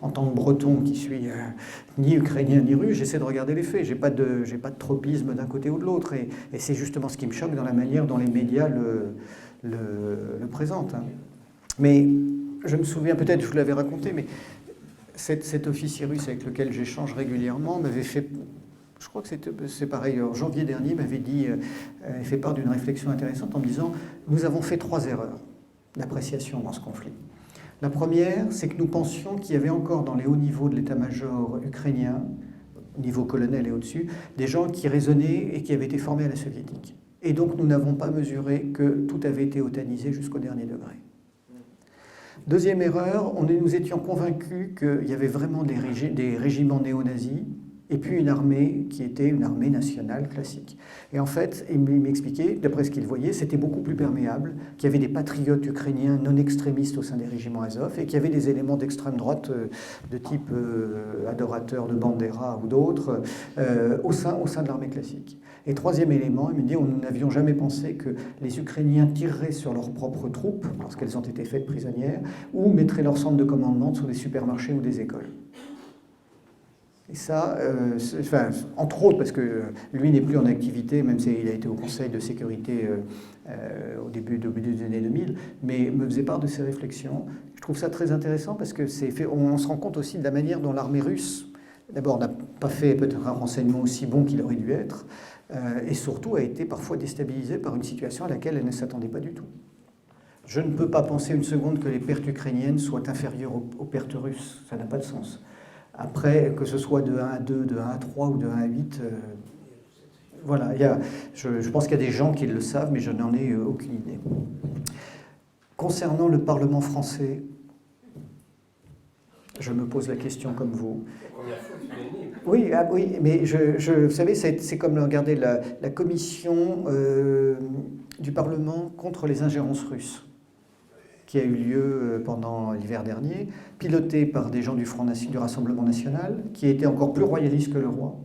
en tant que breton qui suis ni ukrainien ni russe, j'essaie de regarder les faits, j'ai pas de tropisme d'un côté ou de l'autre, et c'est justement ce qui me choque dans la manière dont les médias le présentent. Hein. Mais je me souviens, peut-être je vous l'avais raconté, mais cet officier russe avec lequel j'échange régulièrement m'avait fait... Je crois que c'est pareil, en janvier dernier, m'avait dit, fait part d'une réflexion intéressante en me disant « Nous avons fait 3 erreurs d'appréciation dans ce conflit. La première, c'est que nous pensions qu'il y avait encore dans les hauts niveaux de l'état-major ukrainien, au niveau colonel et au-dessus, des gens qui raisonnaient et qui avaient été formés à la soviétique. Et donc nous n'avons pas mesuré que tout avait été otanisé jusqu'au dernier degré. Deuxième erreur, nous étions convaincus qu'il y avait vraiment des régiments néo-nazis, et puis une armée qui était une armée nationale classique. Et en fait, il m'expliquait, d'après ce qu'il voyait, c'était beaucoup plus perméable, qu'il y avait des patriotes ukrainiens non extrémistes au sein des régiments Azov, et qu'il y avait des éléments d'extrême droite de type adorateurs de Bandera ou d'autres au sein de l'armée classique. Et troisième élément, il me dit, nous n'avions jamais pensé que les Ukrainiens tireraient sur leurs propres troupes, lorsqu'elles ont été faites prisonnières, ou mettraient leur centre de commandement sur des supermarchés ou des écoles. Et ça, entre autres, parce que lui n'est plus en activité, même s'il a été au Conseil de sécurité au début des années 2000, mais me faisait part de ses réflexions. Je trouve ça très intéressant parce que on se rend compte aussi de la manière dont l'armée russe, d'abord, n'a pas fait peut-être un renseignement aussi bon qu'il aurait dû être, et surtout a été parfois déstabilisée par une situation à laquelle elle ne s'attendait pas du tout. Je ne peux pas penser une seconde que les pertes ukrainiennes soient inférieures aux pertes russes, ça n'a pas de sens. Après, que ce soit de 1 à 2, de 1 à 3 ou de 1 à 8, voilà, je pense qu'il y a des gens qui le savent, mais je n'en ai aucune idée. Concernant le Parlement français, je me pose la question comme vous. Oui, mais vous savez, c'est comme regarder la commission du Parlement contre les ingérences russes. qui a eu lieu pendant l'hiver dernier, piloté par des gens du Rassemblement national, qui étaient encore plus royalistes que le roi.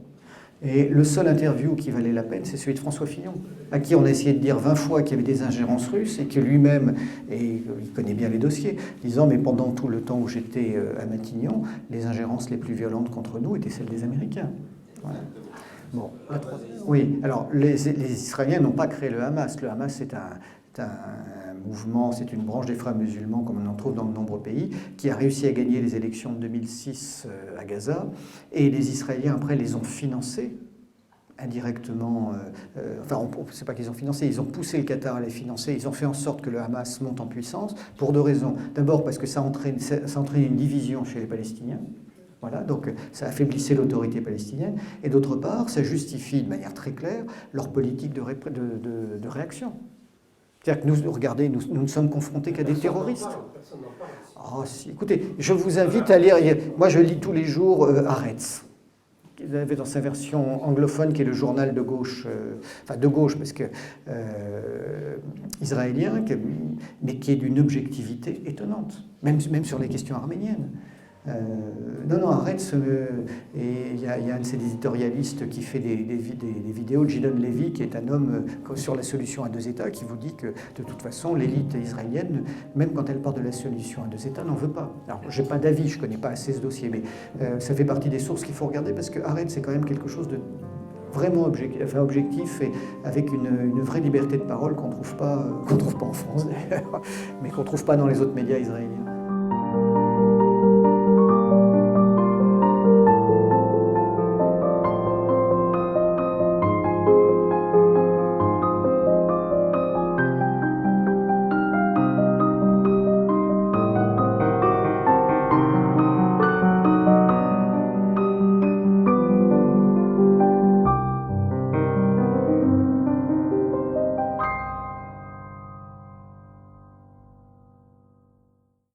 Et le seul interview qui valait la peine, c'est celui de François Fillon, à qui on a essayé de dire 20 fois qu'il y avait des ingérences russes et que lui-même, et il connaît bien les dossiers, disant mais pendant tout le temps où j'étais à Matignon, les ingérences les plus violentes contre nous étaient celles des Américains. Voilà. Bon, oui, alors les Israéliens n'ont pas créé le Hamas. Le Hamas, c'est un mouvement, c'est une branche des frères musulmans, comme on en trouve dans de nombreux pays, qui a réussi à gagner les élections de 2006 à Gaza. Et les Israéliens, après, les ont financés indirectement. Enfin, c'est pas qu'ils ont financé, ils ont poussé le Qatar à les financer. Ils ont fait en sorte que le Hamas monte en puissance pour deux raisons. D'abord, parce que ça entraîne une division chez les Palestiniens. Voilà, donc ça affaiblissait l'autorité palestinienne. Et d'autre part, ça justifie de manière très claire leur politique de réaction. C'est-à-dire que nous, regardez, nous ne sommes confrontés qu'à des terroristes. Oh, si. Écoutez, je vous invite à lire, moi je lis tous les jours Haaretz, qu'il avait dans sa version anglophone, qui est le journal de gauche, enfin de gauche parce que israélien, mais qui est d'une objectivité étonnante, même sur les questions arméniennes. Non, Haaretz, et il y a un de ces éditorialistes qui fait des vidéos, Gidon Levy, qui est un homme sur la solution à deux États, qui vous dit que de toute façon, l'élite israélienne, même quand elle part de la solution à deux États, n'en veut pas. Alors, je n'ai pas d'avis, je ne connais pas assez ce dossier, mais ça fait partie des sources qu'il faut regarder, parce que Haaretz, c'est quand même quelque chose de vraiment objectif et avec une vraie liberté de parole qu'on ne trouve pas en France, d'ailleurs, mais qu'on ne trouve pas dans les autres médias israéliens.